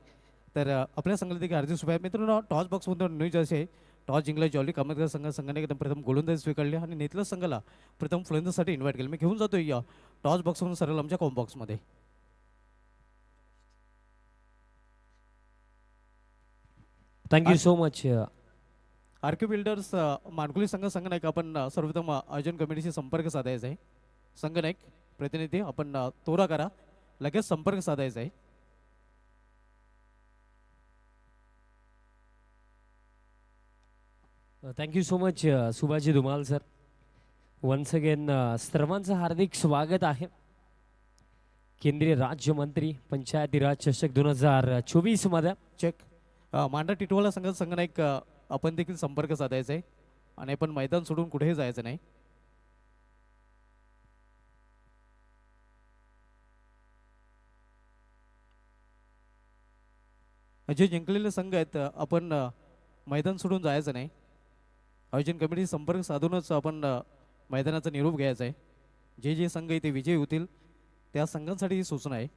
तर आपल्या संघाला देखील हार्दिक शुभेच्छा. मित्रांनो, टॉस बॉक्समधून न्यूज असे आहे, टॉस जिंकला जॉली कामतकर संघाने प्रथम गोलंदाजी स्वीकारली आणि नेतलं संघाला प्रथम फलंदाजीसाठी इन्व्हाइट केलं. मी घेऊन जातो या टॉस बॉक्समधून सरळ आमच्या कॉम बॉक्समध्ये. Thank you so much. RK builders Mankuli संघनायक आपण सर्वप्रथम आयोजन कमिटीशी संपर्क साधायचा आहे. संघनायक प्रतिनिधी आपण तोरा करा, लगेच संपर्क साधायचा आहे. Thank you so much Subhaji Dhumal sir. Once again सर्वांचं हार्दिक स्वागत आहे. केंद्रीय राज्यमंत्री पंचायती राज चषक 2024 मध्ये चेक मांडा टिटवाला संघनायक आपण देखील संपर्क साधायचा आहे आणि आपण मैदान सोडून कुठेही जायचं नाही. जे जिंकलेले संघ आहेत आपण मैदान सोडून जायचं नाही. आयोजन कमिटी संपर्क साधूनच आपण मैदानाचा निरोप घ्यायचा आहे. जे संघ इथे विजयी होतील त्या संघांसाठी ही सूचना आहे.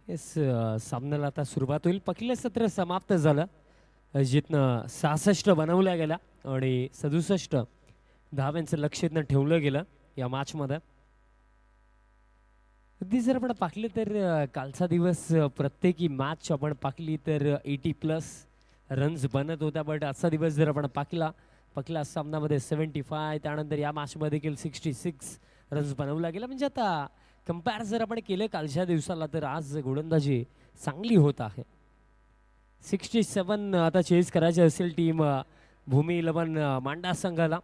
येस, सामन्याला आता सुरुवात होईल. पहिलं सत्र समाप्त झालं, जिथनं 66 बनवल्या गेल्या आणि 67 धाव्यांचं लक्ष इथनं ठेवलं गेलं या मॅचमध्ये. अगदी जर आपण पाहिलं तर कालचा दिवस प्रत्येकी मॅच आपण पाहिली तर 80+ रन्स बनत होत्या, बट आजचा दिवस जर आपण पहिल्या सामन्यामध्ये 75, त्यानंतर या मॅचमध्ये देखील 66 रन्स बनवल्या गेल्या. म्हणजे आता कंपॅर जर आपण केलं कालच्या दिवसाला तर आज गोलंदाजी चांगली होत आहे. 67 आता चेस करायचे असेल टीम भूमी 11 मांडा संघाला,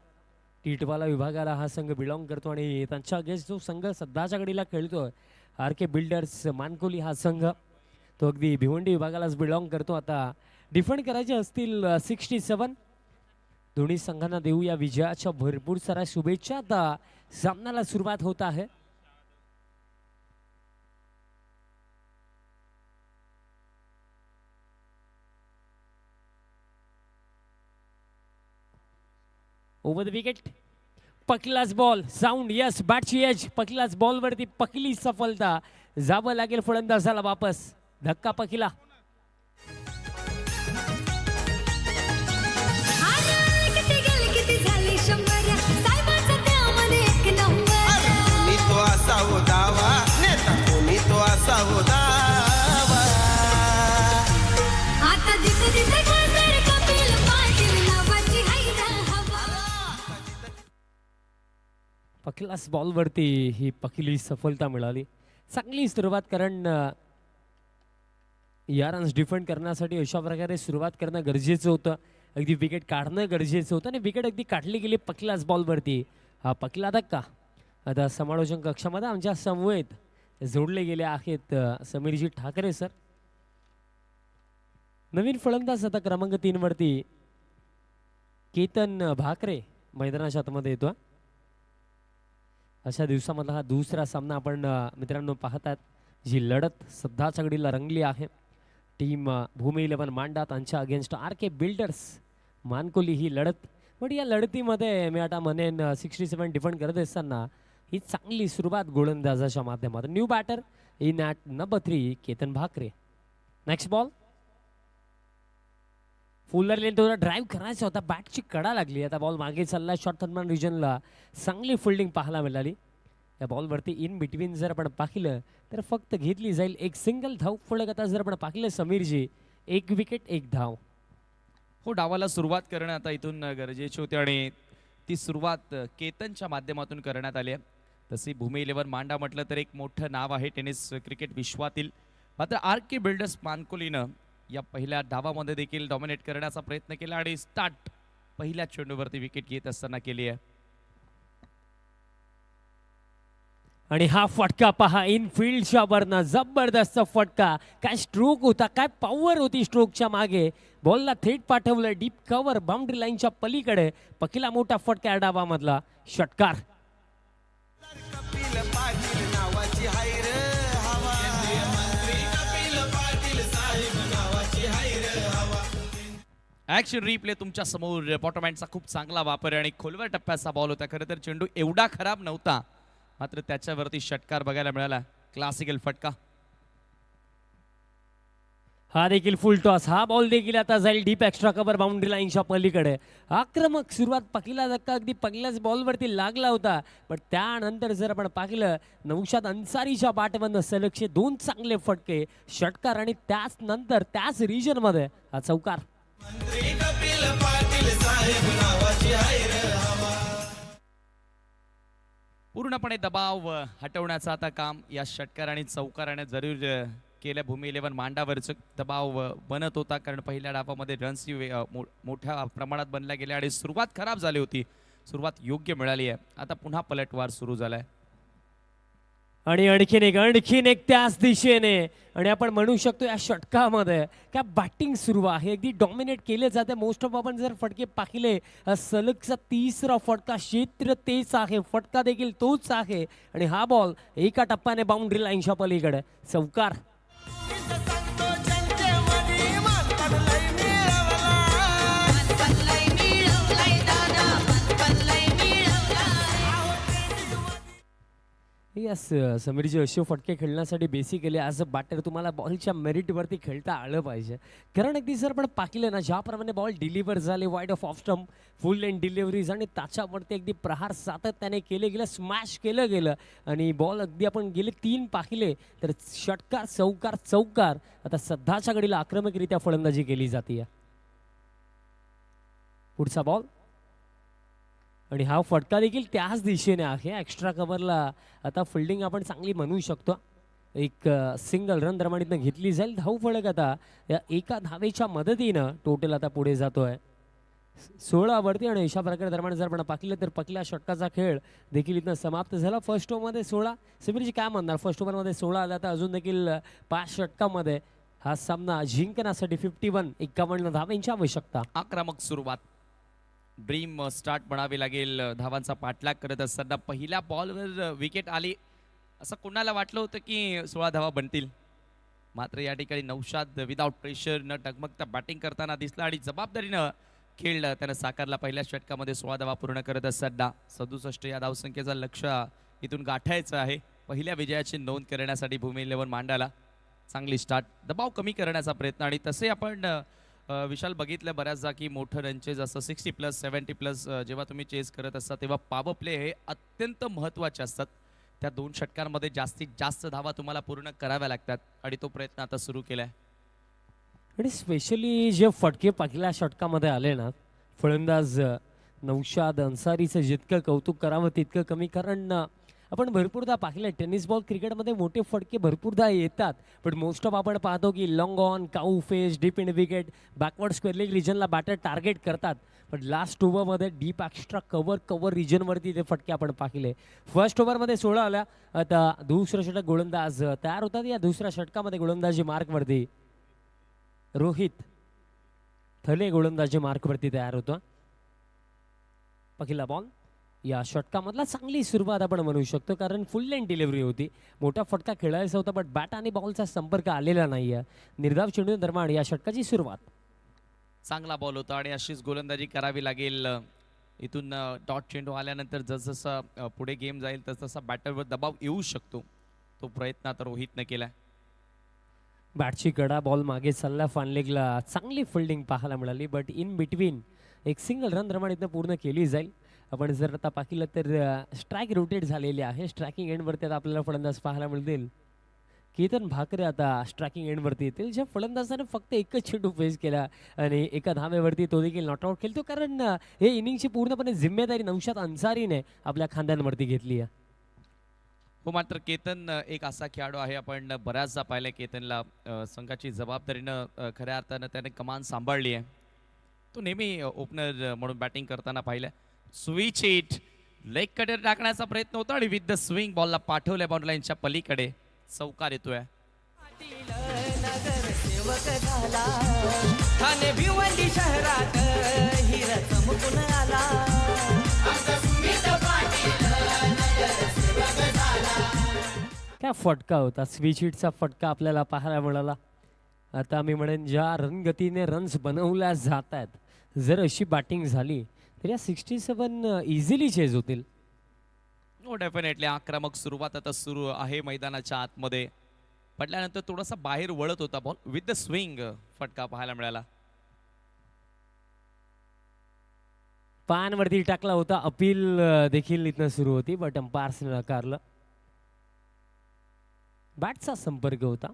टिटवाला विभागाला हा संघ बिलॉंग करतो आणि त्यांच्या अगेन्स्ट जो संघ सध्याच्या घडीला खेळतोय आरके बिल्डर्स मानकोली हा संघ तो अगदी भिवंडी विभागालाच बिलॉंग करतो. आता डिफेंड करायचे असतील 67. दोन्ही संघांना देऊया विजयाच्या भरपूर साऱ्या शुभेच्छा. आता सामन्याला सुरुवात होत आहे. Over the wicket. पकलाच बॉल साऊंड यस बॅटची एज. पकलाच बॉलवरती पकली सफलता. जावं लागेल फलंदाजाला वापस. धक्का पकिला. अरे किती गेले किती झाले 100 साहेबाचा त्यामध्ये एक नंबर. कोणी तो असावं दावा नेता कोणी तो असावं दावा आता जिथे जिथे खासदार कपिल पाटील नावाची हाय ना हवा. पकलाच बॉलवरती ही पकली सफलता मिळाली. चांगली सुरुवात कारण या रन्स डिफेंड करण्यासाठी अशा प्रकारे सुरुवात करणं गरजेचं होतं. अगदी विकेट काढणं गरजेचं होतं आणि विकेट अगदी काढली गेली पकलाच बॉलवरती. हा पकला धक्का. आता समालोचन कक्षामध्ये आमच्या समवेत जोडले गेले आहेत समीरजी ठाकरे सर. नवीन फलंदाज आता क्रमांक 3 वरती केतन भाकरे मैदानाच्या आतमध्ये येतो. अशा दिवसामधला हा दुसरा सामना आपण मित्रांनो पाहतात. जी लढत सध्याच्या घडीला रंगली आहे. टीम भूमी 11 मांडा त्यांच्या अगेन्स्ट RK बिल्डर्स मानकोली ही लढत. पण या लढतीमध्ये मी आता म्हणेन 67 डिफेंड करत असताना ही चांगली सुरुवात गोलंदाजाच्या माध्यमातून. New batter in at number 3 Ketan Bhakare. Next ball. Fuller length थोडा ड्राईव्ह करायचा होता. बॅटची कडा लागली. आता बॉल मागे चालला. शॉर्ट थर्डमॅन रिजनला चांगली फिल्डिंग पाहायला मिळाली. या बॉलवरती इन बिटवीन जर आपण पाहिलं तर फक्त घेतली जाईल एक सिंगल धाव फलक. आता जर आपण पाहिलं समीरजी 1 विकेट 1 धाव. हो डावाला सुरुवात करणं आता इथून गरजेची होती आणि ती सुरुवात केतनच्या माध्यमातून करण्यात आली आहे. तशी भूमी 11 मांडा म्हटलं तर एक मोठं नाव आहे टेनिस क्रिकेट विश्वातील. मात्र RK बिल्डर्स मानकोलीनं या पहिल्या डावामध्ये देखील डॉमिनेट करण्याचा प्रयत्न केला आणि स्टार्ट पहिल्या चेंडूवरती विकेट घेत असताना केली आहे. आणि हा फटका पहा इनफिल्डच्या वरनं जबरदस्त फटका. काय स्ट्रोक होता. काय पॉवर होती स्ट्रोकच्या मागे. बॉलला थेट पाठवलं डीप कव्हर बाउंड्री लाईनच्या पलीकडे. पकिला मोठा फटका डावामधला षटकार. कपिल पाटील नावाची हाय रे हवा कपिल पाटील साहेब नावाची हाय रे हवा. ऍक्शन रिप्ले तुमच्या समोर. बॉटमहँडचा खूप चांगला वापर आणि खोलवर टप्प्याचा बॉल होता. खरं तर चेंडू एवढा खराब नव्हता मात्र त्याच्यावरती षटकार बघायला मिळाला. क्लासिकल फटका. हा देखील फुल टॉस. हा बॉल देखील आता जाईल डीप एक्स्ट्रा कव्हर बाउंड्री लाईनच्या पलीकडे. आक्रमक सुरुवात. पकिला धक्का अगदी पहिल्याच बॉलवरती लागला होता. पण त्यानंतर जर आपण पाहिलं नौशाद अन्सारीच्या बॅटमधनं सलगचे 2 चांगले फटके षटकार आणि त्याच नंतर त्याच रिजनमध्ये हा चौकार. मंत्री कपिल पाटील साहेब नावाची हाय रे हवा. पूर्णपणे दबाव हटवण्याचं आता काम या षटकार आणि चौकाराने जरूर केलं. भूमी 11 मांडावरचं दबाव बनत होता कारण पहिल्या डावामध्ये रन्स मोठ्या प्रमाणात बनल्या गेल्या आणि सुरुवात खराब झाली होती. सुरुवात योग्य मिळाली आहे. आता पुन्हा पलटवार सुरू झालाय आणि आणखीन एक त्याच दिशेने. आणि आपण म्हणू शकतो या षटकामध्ये काय बॅटिंग सुरू आहे. अगदी डॉमिनेट केले जाते. मोस्ट ऑफ आपण जर फटके पाहिले सलगचा 3रा फटका क्षेत्र तेच आहे. फटका देखील तोच आहे. आणि हा बॉल एका टप्प्याने बाउंड्री लाईनच्या पलीकडे चौकार. सांगतो जनतेमध्ये मानपण लय मिळवला. यस समीरजी असे फटके खेळण्यासाठी बेसिकली ॲज अ बॅटर तुम्हाला बॉलच्या मेरिटवरती खेळता आलं पाहिजे. कारण अगदी जर आपण पाहिलं ना ज्याप्रमाणे बॉल डिलिव्हर झाले वाईड ऑफ स्टंप फुल लेन डिलिव्हरीज आणि त्याच्यावरती अगदी प्रहार सातत्याने केले गेलं. स्मॅश केलं गेलं आणि बॉल अगदी आपण गेले 3 पाहिले तर षटकार चौकार चौकार. आता सध्याच्या घडीला आक्रमकरित्या फलंदाजी केली जाते. पुढचा बॉल. आणि हा फटका देखील त्याच दिशेने आहे. एक्स्ट्रा कव्हरला आता फिल्डिंग आपण चांगली म्हणू शकतो. एक सिंगल रन दरम्यान घेतली जाईल. धाव फलक आता या एका धावेच्या मदतीनं टोटल आता पुढे जातोय 16 वरती. आणि अशा प्रकारे दरम्यान जर आपण पाहिलं तर पहिल्या षटकाचा खेळ देखील इथं समाप्त झाला. फर्स्ट ओव्हरमध्ये 16. समीरजी काय म्हणणार. फर्स्ट ओव्हरमध्ये 16 आला तर अजून देखील 5 षटकामध्ये हा सामना जिंकण्यासाठी 51 धावांची आवश्यकता. आक्रमक सुरुवात. ड्रीम स्टार्ट म्हणावी लागेल. धावांचा पाठलाग करत असताना पहिल्या बॉलवर विकेट आली असं कोणाला वाटलं होतं की 16 धावा बनतील. मात्र या ठिकाणी नौशाद विदाउट प्रेशर न डगमगता बॅटिंग करताना दिसला आणि जबाबदारीनं खेळ त्यानं साकारला पहिल्या षटकामध्ये 16 धावा पूर्ण करत असताना 67 या धावसंख्येचा लक्ष्य इथून गाठायचं आहे पहिल्या विजयाची नोंद करण्यासाठी भूमी 11 मांडाला चांगली स्टार्ट दबाव कमी करण्याचा प्रयत्न आणि तसे आपण विशाल बघितलं बऱ्याचदा की मोठं रनचे जसं 60+ 70+ जेव्हा तुम्ही चेस करत असता तेव्हा पॉवर प्ले हे अत्यंत महत्त्वाचे असतात त्या 2 षटकांमध्ये जास्तीत जास्त धावा तुम्हाला पूर्ण कराव्या लागतात आणि तो प्रयत्न आता सुरू केला आहे आणि स्पेशली जे फटके पहिल्या षटकामध्ये आले ना फलंदाज नौशाद अन्सारीचं जितकं कौतुक करावं तितकं कमी कारण आपण भरपूरदा पाहिलं टेनिस बॉल क्रिकेटमध्ये मोठे फटके भरपूरदा येतात पण मोस्ट ऑफ आपण पाहतो की long on cow face deep in wicket backward square leg रिजनला बॅटर टार्गेट करतात पण लास्ट ओव्हरमध्ये डीप एक्स्ट्रा कव्हर रिजनवरती ते फटके आपण पाहिले फर्स्ट ओव्हरमध्ये 16 आल्या आता दुसरं षटक गोलंदाज तयार होतात या दुसऱ्या षटकामध्ये गोलंदाजी मार्कवरती रोहित थले गोलंदाजी मार्कवरती तयार होतो पहिला बॉल या षटकामधला चांगली सुरुवात आपण म्हणू शकतो कारण फुल लेन डिलिव्हरी होती मोठा फटका खेळायचा होता बट बॅट आणि बॉलचा संपर्क आलेला नाहीये निर्धाव चेंडू दरम्यान या षटकाची सुरुवात चांगला बॉल होता आणि अशीच गोलंदाजी करावी लागेल इथून डॉट चेंडू आल्यानंतर जसजसा पुढे गेम जाईल तसतसा बॅटरवर दबाव येऊ शकतो तो प्रयत्न आता रोहितनं केलाय बॅटची कडा बॉल मागे चालला फानलेगला चांगली फिल्डिंग पाहायला मिळाली बट इन बिटवीन एक सिंगल रन दरम्यान इथं पूर्ण केली जाईल आपण जर आता पाहिलं तर स्ट्राईक रोटेट झालेली आहे स्ट्रायकिंग एंडवरती आता आपल्याला फलंदाज पाहायला मिळतील केतन भाकरे आता स्ट्रायकिंग एंडवरती येतील ज्या फलंदाजाने फक्त एकच चेंडू फेस केला आणि एका धावेवरती तो देखील नॉट आउट खेळतो कारण हे इनिंगची पूर्णपणे जिम्मेदारी नौशाद अन्सारीने आपल्या खांद्यांवरती घेतली आहे हो मात्र केतन एक असा खेळाडू आहे आपण बऱ्याचदा पाहिलं केतनला संघाची जबाबदारीनं खऱ्या अर्थानं त्याने कमान सांभाळली आहे तो नेहमी ओपनर म्हणून बॅटिंग करताना पाहिलं स्विच इट लेग कटर टाकण्याचा प्रयत्न होता आणि विथ द स्विंग बॉलला पाठवल्या बाउंड्रीलाईनच्या पलीकडे चौकार येतोय ठाणे भिवंडी शहरात हिरा चमकून आला काय फटका होता स्विच हिटचा फटका आपल्याला पाहायला मिळाला आता मी म्हणेन ज्या रनगतीने रन्स बनवल्या जात आहेत जर अशी बॅटिंग झाली तर या 67 इझिली चेज होतील हो डेफिनेटली आक्रमक सुरुवात आता सुरू आहे मैदानाच्या आतमध्ये पडल्यानंतर थोडासा बाहेर वळत होता बॉल विथ द स्विंग फटका पाहायला मिळाला पानवरती टाकला होता अपील देखील इथनं सुरू होती बट अंपायर्सने नकारलं बॅटचा संपर्क होता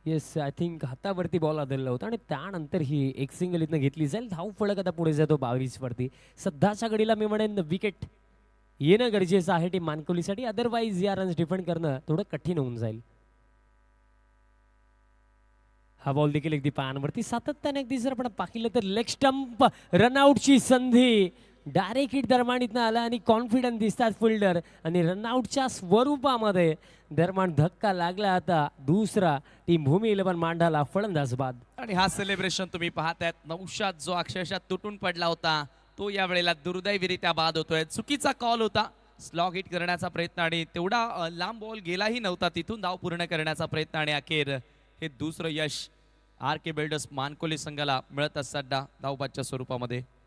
येस आय थिंक हातावरती बॉल आदळला होता आणि त्यानंतर ही एक सिंगल इथनं घेतली जाईल धाव फलक आता पुढे जातो 22 वरती सध्याच्या घडीला मी म्हणेन विकेट येणं गरजेचं आहे टीम मानकोलीसाठी अदरवाईज या रन्स डिफेंड करणं थोडं कठीण होऊन जाईल हा बॉल देखील अगदी पायांवरती सातत्याने अगदी जर आपण पाहिलं तर लेग स्टंप रनआउटची संधी डायरेक्ट हिट दरम्यान इथनं आला आणि कॉन्फिडंट दिसतात फिल्डर आणि रनआउटच्या स्वरूपामध्ये दरम्यान धक्का लागला आता दुसरा टीम भूमी 11 मांडाला फलंदाज बाद आणि हा सेलिब्रेशन तुम्ही पाहतायत नौशाद जो अक्षरशः तुटून पडला होता तो या वेळेला दुर्दैवीरित्या बाद होतोय चुकीचा कॉल होता स्लॉग हिट करण्याचा प्रयत्न आणि तेवढा लांब बॉल गेलाही नव्हता तिथून धाव पूर्ण करण्याचा प्रयत्न आणि अखेर हे दुसरं यश RK बिल्डर्स मानकोली संघाला मिळत असताना धावबादच्या स्वरूपामध्ये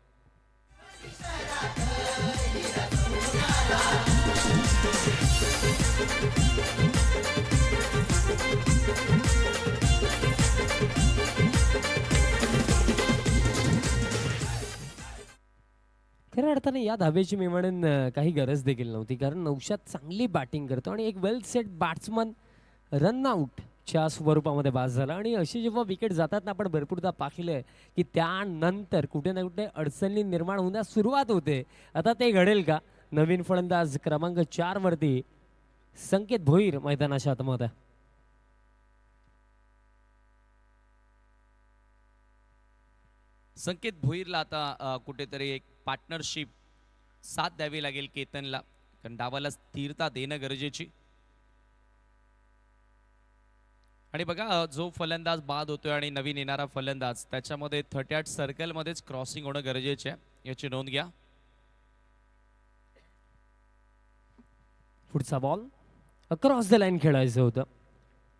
खऱ्या अर्थाने या धावेची मी म्हणेन काही गरज देखील नव्हती कारण नौशाद चांगली बॅटिंग करतो आणि एक वेल सेट बॅट्समन रन आउट च्या स्वरूपामध्ये बाद झाला आणि अशी जेव्हा विकेट जातात ना आपण भरपूरदा पाहिलंय की त्यानंतर कुठे ना कुठे अडचणी निर्माण होण्यास सुरुवात होते आता ते घडेल का नवीन फलंदाज क्रमांक 4 वरती संकेत भोईर मैदानाच्या आतमध्ये संकेत भोईरला आता कुठेतरी एक पार्टनरशिप साथ द्यावी लागेल केतनला कारण डावाला स्थिरता देणं गरजेची आणि बघा जो फलंदाज बाद होतोय आणि नवीन येणारा फलंदाज त्याच्यामध्ये 38 सर्कलमध्येच क्रॉसिंग होणं गरजेचे आहे याची नोंद घ्या पुढचा बॉल अक्रॉस द लाईन खेळायचं होतं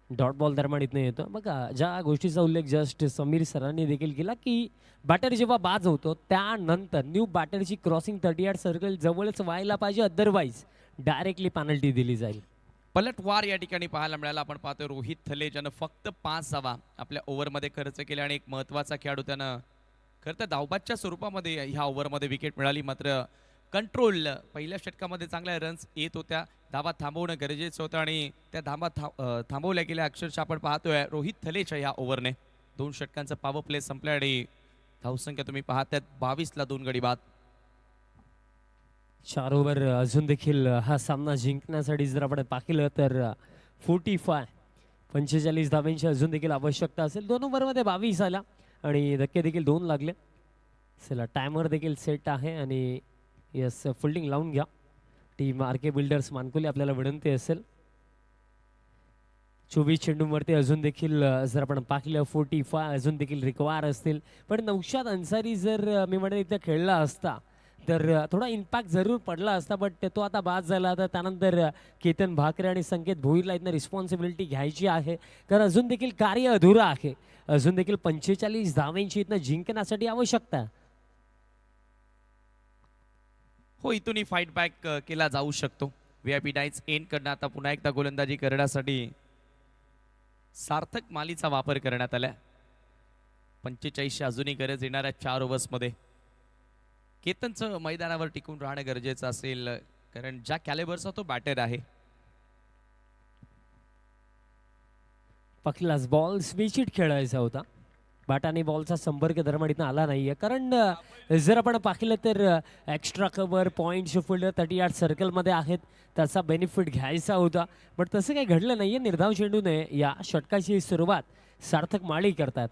डॉट बॉल दरम्यान इथनं येतो. बघा ज्या गोष्टीचा उल्लेख जस्ट समीर सरांनी देखील केला की बॅटर जेव्हा बाद होतो त्यानंतर न्यू बॅटरची क्रॉसिंग 38 सर्कल जवळच व्हायला पाहिजे, अदरवाईज डायरेक्टली पेनल्टी दिली जाईल. पलटवार या ठिकाणी पाहायला मिळाला. आपण पाहतोय रोहित थले ज्यानं फक्त 5 धावा आपल्या ओव्हरमध्ये खर्च केल्या आणि एक महत्त्वाचा खेळाडू त्यानं खरं तर धावबादच्या स्वरूपामध्ये ह्या ओव्हरमध्ये विकेट मिळाली. मात्र कंट्रोल पहिल्या षटकामध्ये चांगल्या रन्स येत होत्या, धावा थांबवणं गरजेचं होतं आणि त्या धावा थांबवल्या गेल्या. अक्षरशः आपण पाहतोय रोहित थलेच्या ह्या ओव्हरने 2 षटकांचं पॉवर प्ले संपलं आणि धावसंख्या तुम्ही पाहताय 22ला 2 गडी बाद. 4 ओव्हर अजून देखील हा सामना जिंकण्यासाठी जर आपण पाहिलं तर 45 धाव्यांची अजून देखील आवश्यकता असेल. 2 ओव्हरमध्ये 22 आला आणि धक्के देखील 2 लागले. चला टायमर देखील सेट आहे आणि यस फिल्डिंग लावून घ्या. Team R K Builders Mankoli आपल्याला विनंती असेल. 24 चेंडूंवरती अजून देखील जर आपण पाहिलं 45 अजून देखील रिक्वायर असतील. पण नौशाद अन्सारी जर मी म्हणेन इथं खेळला असता तर थोडा इम्पॅक्ट जरूर पडला असता, बट तो आता बाद झाला. तर त्यानंतर केतन भाकरे आणि संकेत भोईरला इथनं रिस्पॉन्सिबिलिटी घ्यायची आहे, कारण अजून देखील कार्य अधुरं आहे. अजून देखील 45 धाव्यांची इथनं जिंकण्यासाठी आवश्यकता आहे. हो, इथूनही फाईट बॅक केला जाऊ शकतो. VIP डाईट्स एंड कडनं आता पुन्हा एकदा गोलंदाजी करण्यासाठी सार्थक मालीचा वापर करण्यात आला. 45ची अजूनही गरज येणाऱ्या 4 ओव्हर्समध्ये केतनचं मैदानावर टिकून राहणं गरजेचं असेल, कारण ज्या कॅलिबरचा तो बॅटर आहे. पहिलाच बॉल स्विचिट खेळायचा होता. बॅट आणि बॉलचा संपर्क दरम्यान इथं आला नाहीये, कारण जर आपण पाहिलं तर एक्स्ट्रा कव्हर पॉईंट फिल्डर 38 सर्कलमध्ये आहेत, त्याचा बेनिफिट घ्यायचा होता. बट तसं काही घडलं नाहीये. निर्धाव चेंडूने या षटकाची सुरुवात सार्थक माळी करतात.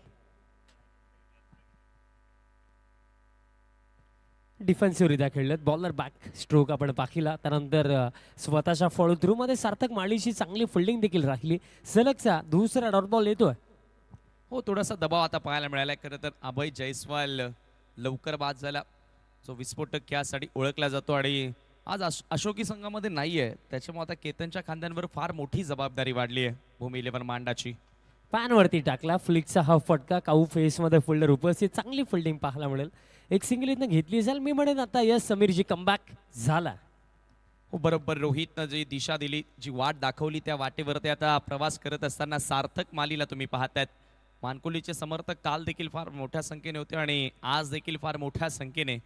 डिफेन्सिव्हरित्या खेळलेत. बॉलर बॅक स्ट्रोक आपण पाहिला. त्यानंतर स्वतःच्या फॉलो थ्रू मध्ये सार्थक माळीची चांगली फिल्डिंग देखील राहिली. सलगचा दुसरा डॉट बॉल येतोय. हो, थोडासा दबाव आता पाहायला मिळाला. खरं तर अभय जयस्वाल लवकर बाद झाला, जो विस्फोटक यासाठी ओळखला जातो आणि आज अशोकी संघामध्ये नाहीये. त्याच्यामुळे आता केतनच्या खांद्यांवर फार मोठी जबाबदारी वाढली आहे भूमी 11 मांडाची. पॅनवरती टाकला फ्लिकचा हा फटका. काऊ फेसमध्ये फिल्डर उपस्थित. चांगली फिल्डिंग पाहायला मिळेल. एक सिंगल इथनं घेतली जाईल. मी म्हणेन आता यस समीरजी कमबॅक झाला. हो, बरोबर. रोहितनं जी दिशा दिली, जी वाट दाखवली, त्या वाटेवरती आता प्रवास करत असताना सार्थक मालीला तुम्ही पाहतायत. मानकोलीचे समर्थक काल देखील फार मोठ्या संख्येने होते आणि आज देखील फार मोठ्या संख्येने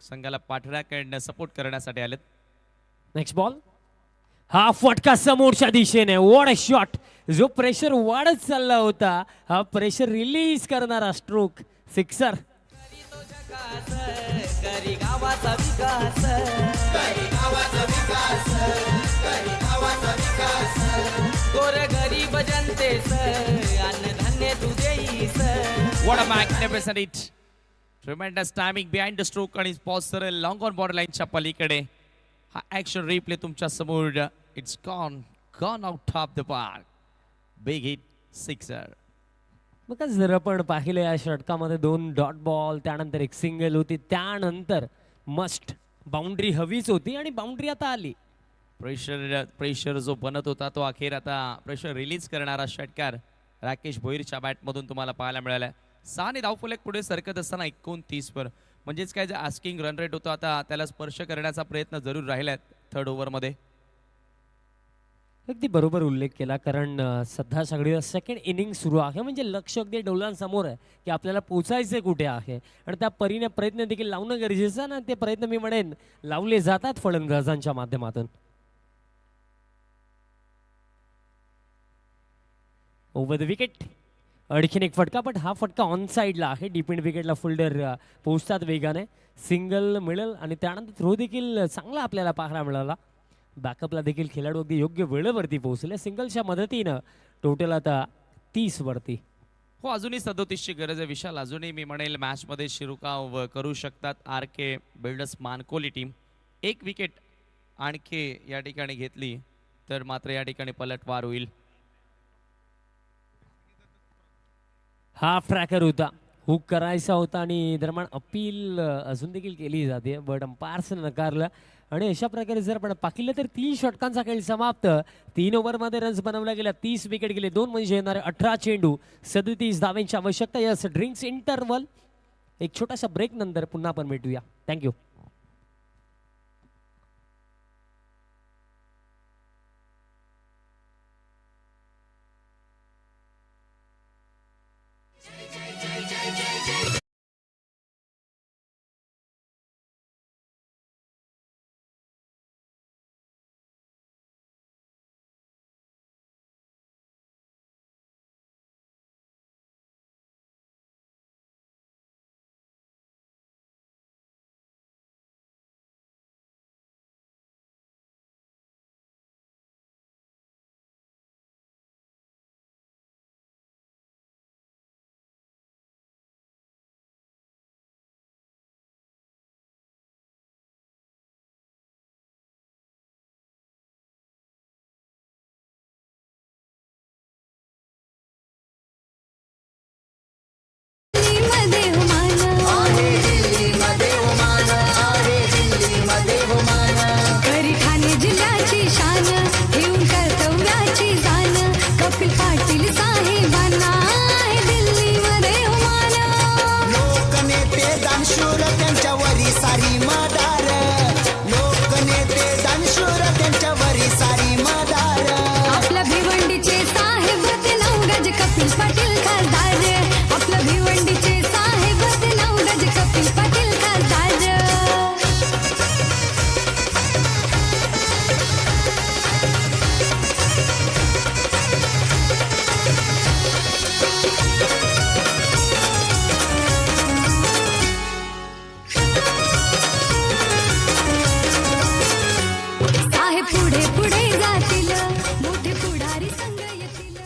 संघाला पाठराखण सपोर्ट करण्यासाठी आलेत. Next ball. हा फटका समोरच्या दिशेने. What a shot. जो प्रेशर वाढत चालला होता, हा प्रेशर रिलीज करणारा स्ट्रोक. सिक्सर. करी गावाचा विकास, गोर गरीब जनतेस अन्नधान्य तू देईस. What a magnificent hit. Tremendous timing behind the stroke आणि पॉज सरळ लॉंग ऑन बॉर्डर लाईनच्या पलीकडे. हा ॲक्शन रिप्ले तुमच्या समोर. It's gone out of the park. Big hit, sixer. बघा जर आपण पाहिलं या षटकामध्ये 2 डॉट बॉल, त्यानंतर एक सिंगल होती, त्यानंतर मस्ट बाउंड्री हवीच होती आणि बाउंड्री आता आली. प्रेशर जो बनत होता तो अखेर आता प्रेशर रिलीज करणारा षटकार राकेश भोईरच्या बॅटमधून तुम्हाला पाहायला मिळाला. 6 ने धावफलक पुढे सरकत असताना 29 वर, म्हणजेच काय जे आस्किंग रन रेट होता आता त्याला स्पर्श करण्याचा प्रयत्न जरूर राहिला 3rd ओव्हरमध्ये. अगदी बरोबर उल्लेख केला, कारण सध्या सगळी सेकंड इनिंग सुरू आहे. म्हणजे लक्ष अगदी डोळ्यांसमोर आहे की आपल्याला पोचायचे कुठे आहे आणि त्या परीने प्रयत्न देखील लावणं गरजेचं आहे ना. ते प्रयत्न मी म्हणेन लावले जातात फलंदाजांच्या माध्यमातून. Over the wicket. आणखीन एक फटका, पण हा फटका ऑन साईडला आहे. डीप एंड विकेटला फिल्डर पोहोचतात वेगाने. सिंगल मिळेल आणि त्यानंतर थ्रो देखील चांगला आपल्याला पाहायला मिळाला. बॅकअपला देखील खेळाडू अगदी योग्य वेळेवरती पोहोचले. सिंगलच्या मदतीनं टोटल आता 30 वरती. हो, अजूनही 37ची गरज आहे विशाल. अजूनही मी म्हणेल मॅचमध्ये शिरुकाव करू शकतात RK builders Mankoli team. 1 wicket आणखी या ठिकाणी घेतली तर मात्र या ठिकाणी पलटवार होईल. हाफ ट्रॅकर होता, हुक करायचा होता आणि दरम्यान अपील अजून देखील केली जाते, बट अंपायर्सने नकारलं आणि अशा प्रकारे जर आपण पाहिलं तर 3 षटकांचा खेळ समाप्त. 3 ओव्हरमध्ये रन्स बनवल्या गेल्या, 30 विकेट गेले, 2 म्हणजे येणारे 18 चेंडू, 37 धावांची आवश्यकता. Yes, drinks interval. एक छोटासा ब्रेक नंतर पुन्हा आपण भेटूया. थँक्यू. मध्ये उमान खरी ठाणे जिल्ह्याची शान घेऊन कर्तव्याची जाण कपिल पाटील साहेबांना आहे दिल्लीमध्ये उमान. लोकनेते दानशूर त्यांच्यावरी सारी मदार, लोकनेते दानशूर त्यांच्यावरी सारी मदार. आपल्या भिवंडीचे साहेब ते नवगज कपिल पाटील खासदार. आपल्या भिवंडीचे साहेब ते नवगज कपिल पाटील खासदार. साहेब पुढे पुढे जातील, मोठे पुढारी संघ येतील.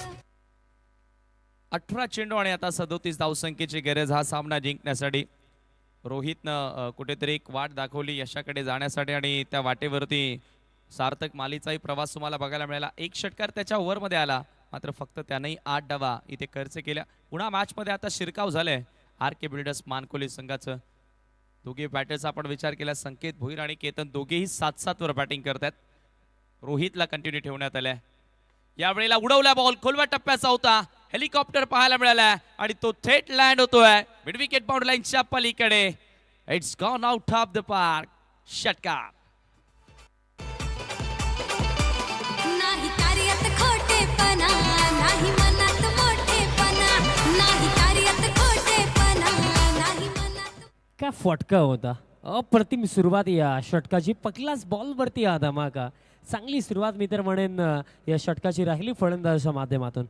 18 चेंडू आणि आता 37 धावसंख्येची गरज हा सामना जिंकण्यासाठी. रोहितनं कुठेतरी एक वाट दाखवली यशाकडे जाण्यासाठी आणि त्या वाटेवरती सार्थक मालीचाही प्रवास तुम्हाला बघायला मिळाला. एक षटकार त्याच्या ओव्हरमध्ये आला, मात्र फक्त त्यानंही 8 डावा इथे खर्च केल्या. पुन्हा मॅचमध्ये आता शिरकाव झालाय आर के बिल्डर्स मानकोली संघाचं. दोघे बॅटर्स आपण विचार केला, संकेत भोईर आणि केतन दोघेही 7-7 वर बॅटिंग करतात. रोहितला कंटिन्यू ठेवण्यात आलाय. यावेळेला उडवला बॉल, खोलव्या टप्प्याचा होता, हेलिकॉप्टर पाहायला मिळाला आणि तो थेट लँड होतोय मिड विकेट बाउंड्री लाईनच्या पलीकडे. It's gone out of the park. षटकार. नाही कार्यात खोटेपणा, नाही मनात मोठेपणा, नाही कार्यात खोटेपणा, नाही मनात. काय फटका होता, अप्रतिम सुरुवात या षटकाची. पहिलाच बॉलवरती हा धमाका. चांगली सुरुवात मी तर म्हणेन या षटकाची राहिली फलंदाजाच्या माध्यमातून.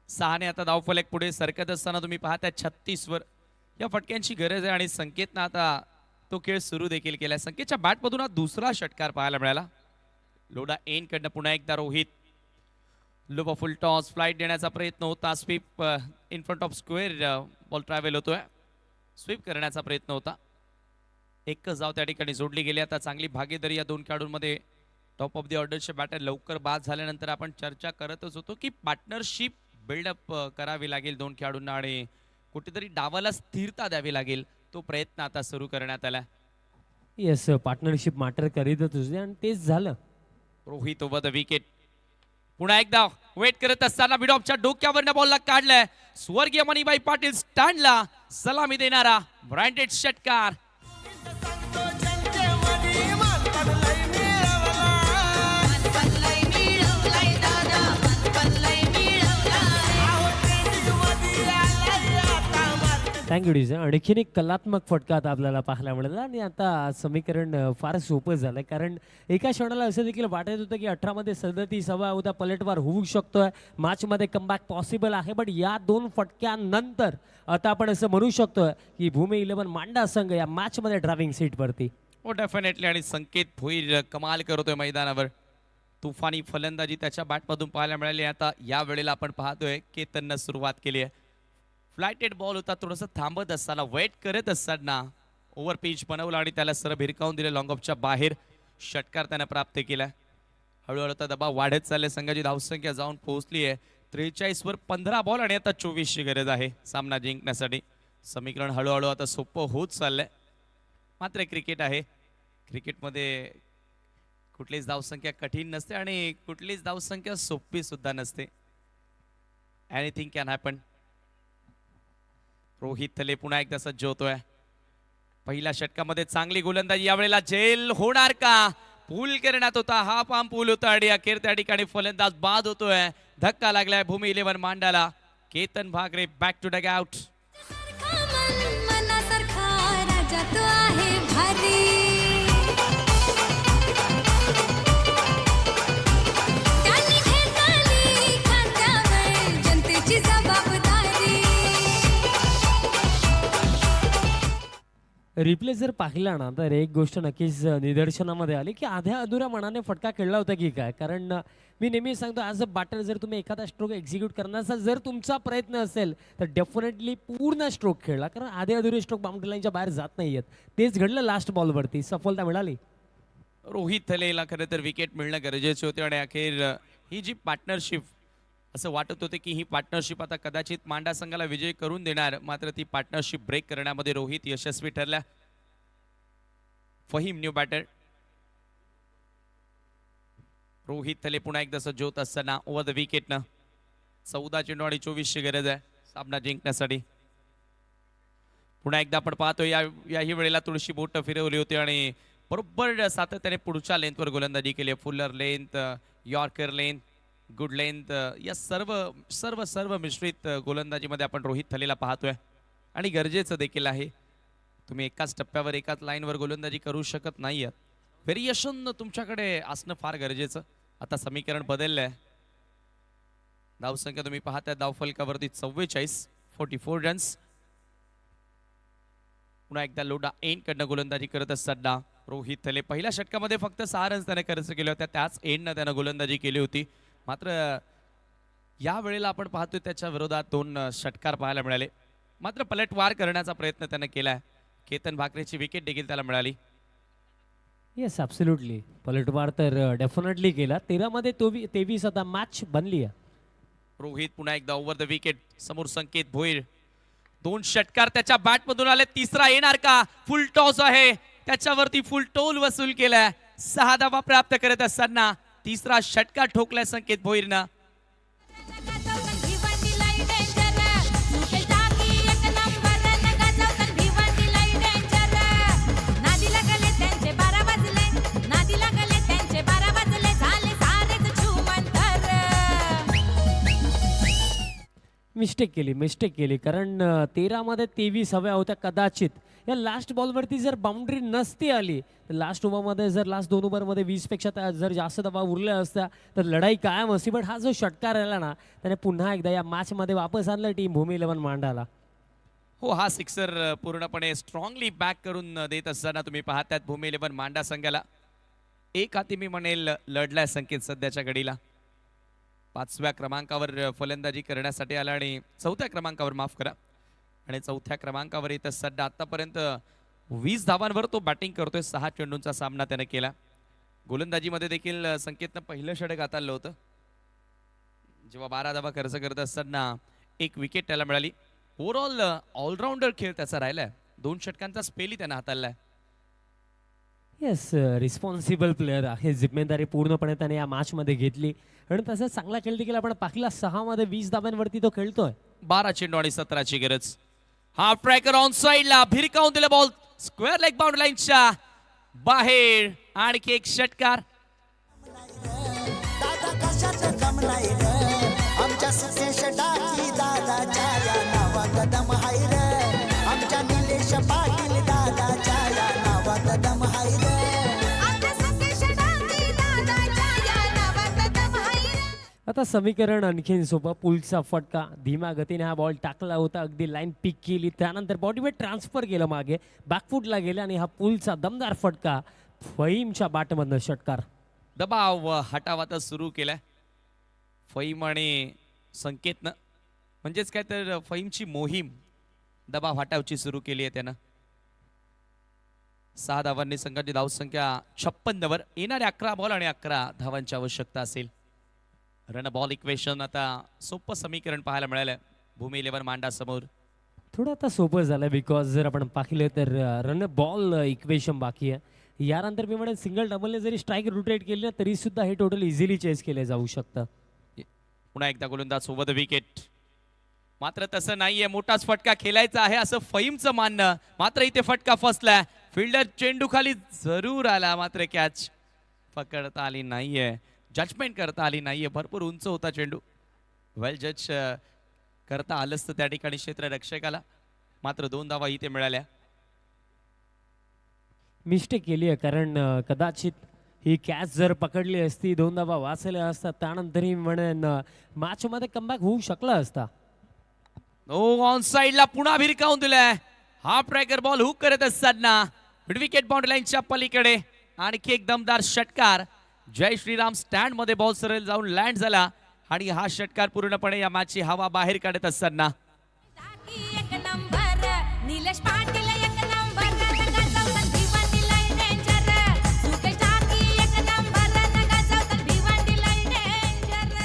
6 आता धावफलक पुढे सरकत असताना तुम्ही पाहता 36 वर. या फटक्यांची गरज आहे आणि संकेतनं आता तो खेळ सुरू देखील केलाय. संकेतच्या बॅटमधून हा दुसरा षटकार पाहायला मिळाला. लोडा एन कडनं पुन्हा एकदा रोहित. लोबा फुल टॉस, फ्लाईट देण्याचा प्रयत्न होता. Sweep in front of square ball travel होतोय. स्वीप करण्याचा प्रयत्न होता. एकच धाव त्या ठिकाणी जोडली गेली. आता चांगली भागीदारी या दोन खेळाडूंमध्ये. टॉप ऑफ द ऑर्डरचे बॅटर लवकर बाद झाल्यानंतर आपण चर्चा करतच होतो की पार्टनरशिप बिल्डअप करावी लागेल दोन खेळाडूंना आणि कुठेतरी डावाला स्थिरता द्यावी लागेल. तो प्रयत्न आता सुरू करण्यात आला. येस, पार्टनरशिप मॅटर करीतच होते आणि तेच झालं. Rohit over the wicket. पुन्हा एकदा वेट करत असताना मिड ऑफच्या डोक्यावरनं बॉलला काढलाय. स्वर्गीय मणिबाई पाटील स्टँडला सलामी देणारा ब्रँडेड षटकार. Thank you DJ. आणखीन एक कलात्मक फटका आता आपल्याला पाहायला मिळाला आणि आता समीकरण फार सोपं झालं, कारण एका क्षणाला असं देखील वाटत होतं की 18 मध्ये 37 हवा उद्या पलटवार होऊ शकतोय, मॅचमध्ये कमबॅक पॉसिबल आहे. बट या दोन फटक्यानंतर आता आपण असं म्हणू शकतोय की भूमी 11 मांडा संघ या मॅचमध्ये ड्रायव्हिंग सीटवरती. हो डेफिनेटली. आणि संकेत भोईर कमाल करतोय मैदानावर. तुफानी फलंदाजी त्याच्या बॅटमधून पाहायला मिळाली. आता या वेळेला आपण पाहतोय केतननं सुरुवात केली आहे. फ्लायटेड बॉल होता, थोडंसं थांबत असताना वेट करत असताना ओव्हर पिच बनवला आणि त्याला सरळ भिरकावून दिले लॉंग ऑफच्या बाहेर. षटकार त्यानं प्राप्त केला. हळूहळू आता दबाव वाढत चालले. संघाची धावसंख्या जाऊन पोहोचली आहे 43 वर. 15 बॉल आणि आता 24 ची गरज आहे सामना जिंकण्यासाठी. समीकरण हळूहळू आता सोपं होत चाललंय. मात्र क्रिकेट आहे, क्रिकेटमध्ये कुठलीच धावसंख्या कठीण नसते आणि कुठलीच धावसंख्या सोपी सुद्धा नसते. Anything can happen. रोहित थले पुन्हा एकदा सज्ज होतोय. पहिल्या षटकामध्ये चांगली गोलंदाजी, यावेळेला झेल होणार का? पूल करण्यात होता, हा पाम पूल होता आणि अखेर त्या ठिकाणी फलंदाज बाद होतोय. धक्का लागलाय भूमी 11 मांडाला. Ketan Bhakare back to dugout. मनासारखा राजा तो आहे भारी. त्यांनी घेतली खांद्यावर जनतेची जबाबदारी. रिप्ले जर पाहिला ना तर एक गोष्ट नक्कीच निदर्शनामध्ये आली की आध्या अधुऱ्या मनाने फटका खेळला होता की काय. कारण मी नेहमी सांगतो ॲज अ बॅटर जर तुम्ही एखादा स्ट्रोक एक्झिक्यूट करण्याचा जर तुमचा प्रयत्न असेल तर डेफिनेटली पूर्ण स्ट्रोक खेळला. कारण आधे अधुरे स्ट्रोक बाउंड्री लाईनच्या बाहेर जात नाही आहेत. तेच घडलं लास्ट बॉलवरती, सफलता मिळाली. रोहित थलेला खरं तर विकेट मिळणं गरजेचे होते आणि अखेर ही जी पार्टनरशिप, असं वाटत होते की ही पार्टनरशिप आता कदाचित मांडा संघाला विजय करून देणार, मात्र ती पार्टनरशिप ब्रेक करण्यामध्ये रोहित यशस्वी ठरला. Faheem new batter. रोहित थले पुन्हा एकदा सज्ज होत असताना ओव्हर द विकेटनं 14 चेंडू आणि 24ची गरज आहे सामना जिंकण्यासाठी. पुन्हा एकदा आपण पाहतो याही वेळेला थोडीशी बोट फिरवली होती आणि बरोबर सातत्याने पुढच्या लेंथवर गोलंदाजी केली. Fuller length, yorker length, good length, या सर्व सर्व सर्व मिश्रित गोलंदाजीमध्ये आपण रोहित थलेला पाहतोय आणि गरजेचं देखील आहे. तुम्ही एकाच टप्प्यावर एकाच लाईनवर गोलंदाजी करू शकत नाही आहात. व्हेरिएशन तुमच्याकडे असणं फार गरजेचं. आता समीकरण बदललंय. धावसंख्या तुम्ही पाहताय धावफलकावरती 44 रन्स. पुन्हा एकदा लोडा एंड कडनं गोलंदाजी करत असताना रोहित थले पहिल्या षटकामध्ये फक्त 6 रन्स त्याने खर्च केले होते. त्याच एंडनं त्यानं गोलंदाजी केली होती. मात्र या वेळेला आपण पाहतोय त्याच्या विरोधात 2 षटकार पाहायला मिळाले. मात्र पलटवार करण्याचा प्रयत्न त्यानं केलाय. केतन भाकरेची विकेट देखील त्याला मिळाली. येस ॲब्सोल्युटली, पलटवार तर डेफिनेटली केला. 13 मध्ये 23 आता मॅच बनली आहे. रोहित पुन्हा एकदा ओव्हर द विकेट. समोर संकेत भोईर. 2 षटकार त्याच्या बॅटमधून आले. तिसरा येणार का? फुल टॉस आहे, त्याच्यावरती फुल टोल वसूल केलाय. 6 धावा प्राप्त करत असताना तिसरा षटकार ठोकलाय संकेत भोईरनं. मिस्टेक केली कारण 13 मध्ये 23 हव्या होत्या कदाचित. या लास्ट बॉलवरती जर बाउंड्री नसती आली तर लास्ट ओव्हरमध्ये जर लास्ट 2 ओव्हरमध्ये 20 पेक्षा जर जास्त धावा उरल्या असत्या तर लढाई कायम असती. बट हा जो षटकार आला ना त्याने पुन्हा एकदा या मॅचमध्ये वापस आणलं टीम भूमी 11 मांडाला. हो, हा सिक्सर पूर्णपणे स्ट्रॉंगली बॅक करून देत असताना तुम्ही पाहतात भूमी 11 मांडा संघाला एक हाती मी म्हणेल लढलाय संकेत सध्याच्या घडीला. 5व्या क्रमांकावर फलंदाजी करण्यासाठी आला आणि 4थ्या क्रमांकावर माफ करा आणि 4थ्या क्रमांकावर येत असताना आतापर्यंत 20 धावांवर तो बॅटिंग करतोय. 6 चेंडूंचा सामना त्याने केला. गोलंदाजीमध्ये देखील संकेतनं पहिलं षटक हाताळलं होतं जेव्हा 12 धावा खर्च करत असताना 1 विकेट त्याला मिळाली. ओव्हरऑल ऑलराऊंडर खेळ त्याचा राहिलाय. 2 षटकांचा स्पेलही त्यानं हाताळलाय. येस, रिस्पॉन्सिबल प्लेअर आहे. जिम्मेदारी पूर्णपणे त्याने या मॅचमध्ये घेतली आणि तसं चांगला खेळ देखील आपण पाहिला. 6 मध्ये 20 धाब्यांवरती तो खेळतोय. 12 चेंडू आणि 17ची गरज. हाफ ट्रॅकर ऑन साइडला भिरकावून दिला बॉल स्क्वेअर लेग बाउंड्री लाईनच्या बाहेर. आणखी एक षटकार. दादा कशाचं जमलाय रे आमच्या सुकेश डाकी दादाच्या या नावात दम हाय रे. आमच्या निलेश पाटील दादाच्या या नावात दम हाय रे. आता समीकरण आणखीन सोपं. पुलचा फटका, धीम्या गतीने हा बॉल टाकला होता, अगदी लाईन पिक केली, त्यानंतर बॉडीवेट ट्रान्सफर केलं मागे, बॅकफुटला गेले आणि हा पुलचा दमदार फटका फहीमच्या बॅटमधनं षटकार. दबाव हटावाता सुरू केलाय फहीम आणि संकेतनं. म्हणजेच काय तर फहीमची मोहीम दबाव हटावची सुरू केली आहे त्यानं. 6 धावांनी संघाची धावसंख्या 56 वर. येणारे 11 बॉल आणि 11 धावांची आवश्यकता असेल. रन बॉल इक्वेशन आता सोपं समीकरण पाहायला मिळालं भूमी 11 मांडा समोर. थोडं आता सोपं झालं बिकॉज जर आपण पाहिलं तर रन बॉल इक्वेशन बाकी आहे. यानंतर मी म्हणेन सिंगल डबलने जरी स्ट्राईक रोटेट केली ना तरी सुद्धा हे टोटल इझिली चेस केले जाऊ शकतं. पुन्हा एकदा गोलंदाज सोबत विकेट. मात्र तसं नाहीये, मोठाच फटका खेळायचा आहे असं फहीमचं मानणं. मात्र इथे फटका फसलाय. फिल्डर चेंडू खाली जरूर आला, मात्र कॅच पकडता आली नाहीये, जजमेंट करता आली नाहीये. भरपूर उंच होता चेंडू. वेल जज करता आलं असतं त्या ठिकाणी क्षेत्ररक्षकाला. मात्र 2 धावा इथे मिळाल्या. मिस्टेक केली आहे कारण कदाचित ही कॅच जर पकडली असती 2 धावा वाचल्या असतात त्यानंतरही म्हणेन मॅचमध्ये कमबॅक होऊ शकला असता. ऑन साइडला पुन्हा भिरकावून दिलाय. हाफ ट्रॅकर बॉल हुक करत असताना मिड विकेट बाउंड्री लाईनच्या पलीकडे आणखी एक दमदार षटकार. जय श्रीराम स्टँड मध्ये बॉल सरळ जाऊन लँड झाला आणि हा षटकार पूर्णपणे या मॅचची हवा बाहेर काढत असताना एक नंबर निलेश पाटील एक नंबर नगा चौकात भिवंडी लाईन डेंजर सुकेश टाकी एक नंबर नगा चौकात Bhiwandi line danger.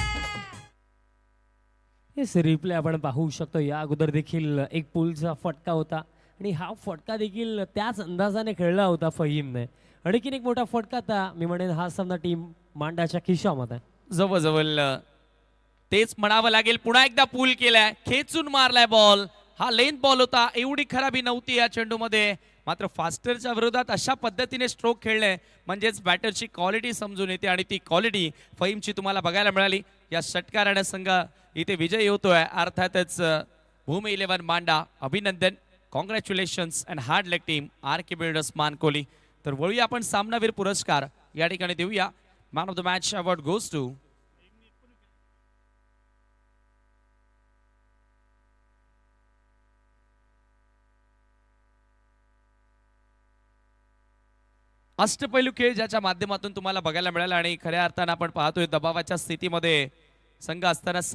Yes, replay आपण पाहू शकतो. या अगोदर देखील एक पुलचा फटका होता आणि हा फटका देखील त्याच अंदाजाने खेळला होता फहीमने. आणखीन एक मोठा फटका आता मी म्हणेन हा सामना टीम मांडाच्या खिशामध्ये. जवळजवळ तेच म्हणावं लागेल. पुन्हा एकदा पूल केलाय, खेचून मारलाय बॉल. हा लेंथ बॉल होता, एवढी खराबी नव्हती या चेंडूमध्ये. मात्र फास्टरच्या विरोधात अशा पद्धतीने स्ट्रोक खेळले म्हणजेच बॅटरची क्वालिटी समजून येते आणि ती क्वालिटी फहीमची तुम्हाला बघायला मिळाली. या षटकाराने संघ इथे विजयी होतोय. अर्थातच भूमी 11 मांडा अभिनंदन, congratulations and hard leg team R K Builders Mankoli. तर वळूया आपण सामनावीर पुरस्कार या ठिकाणी देऊया. Man of the match award goes to अष्टपैलू खेळ ज्याच्या माध्यमातून तुम्हाला बघायला मिळाला आणि खऱ्या अर्थानं आपण पाहतोय दबावाच्या स्थितीमध्ये संघ असताना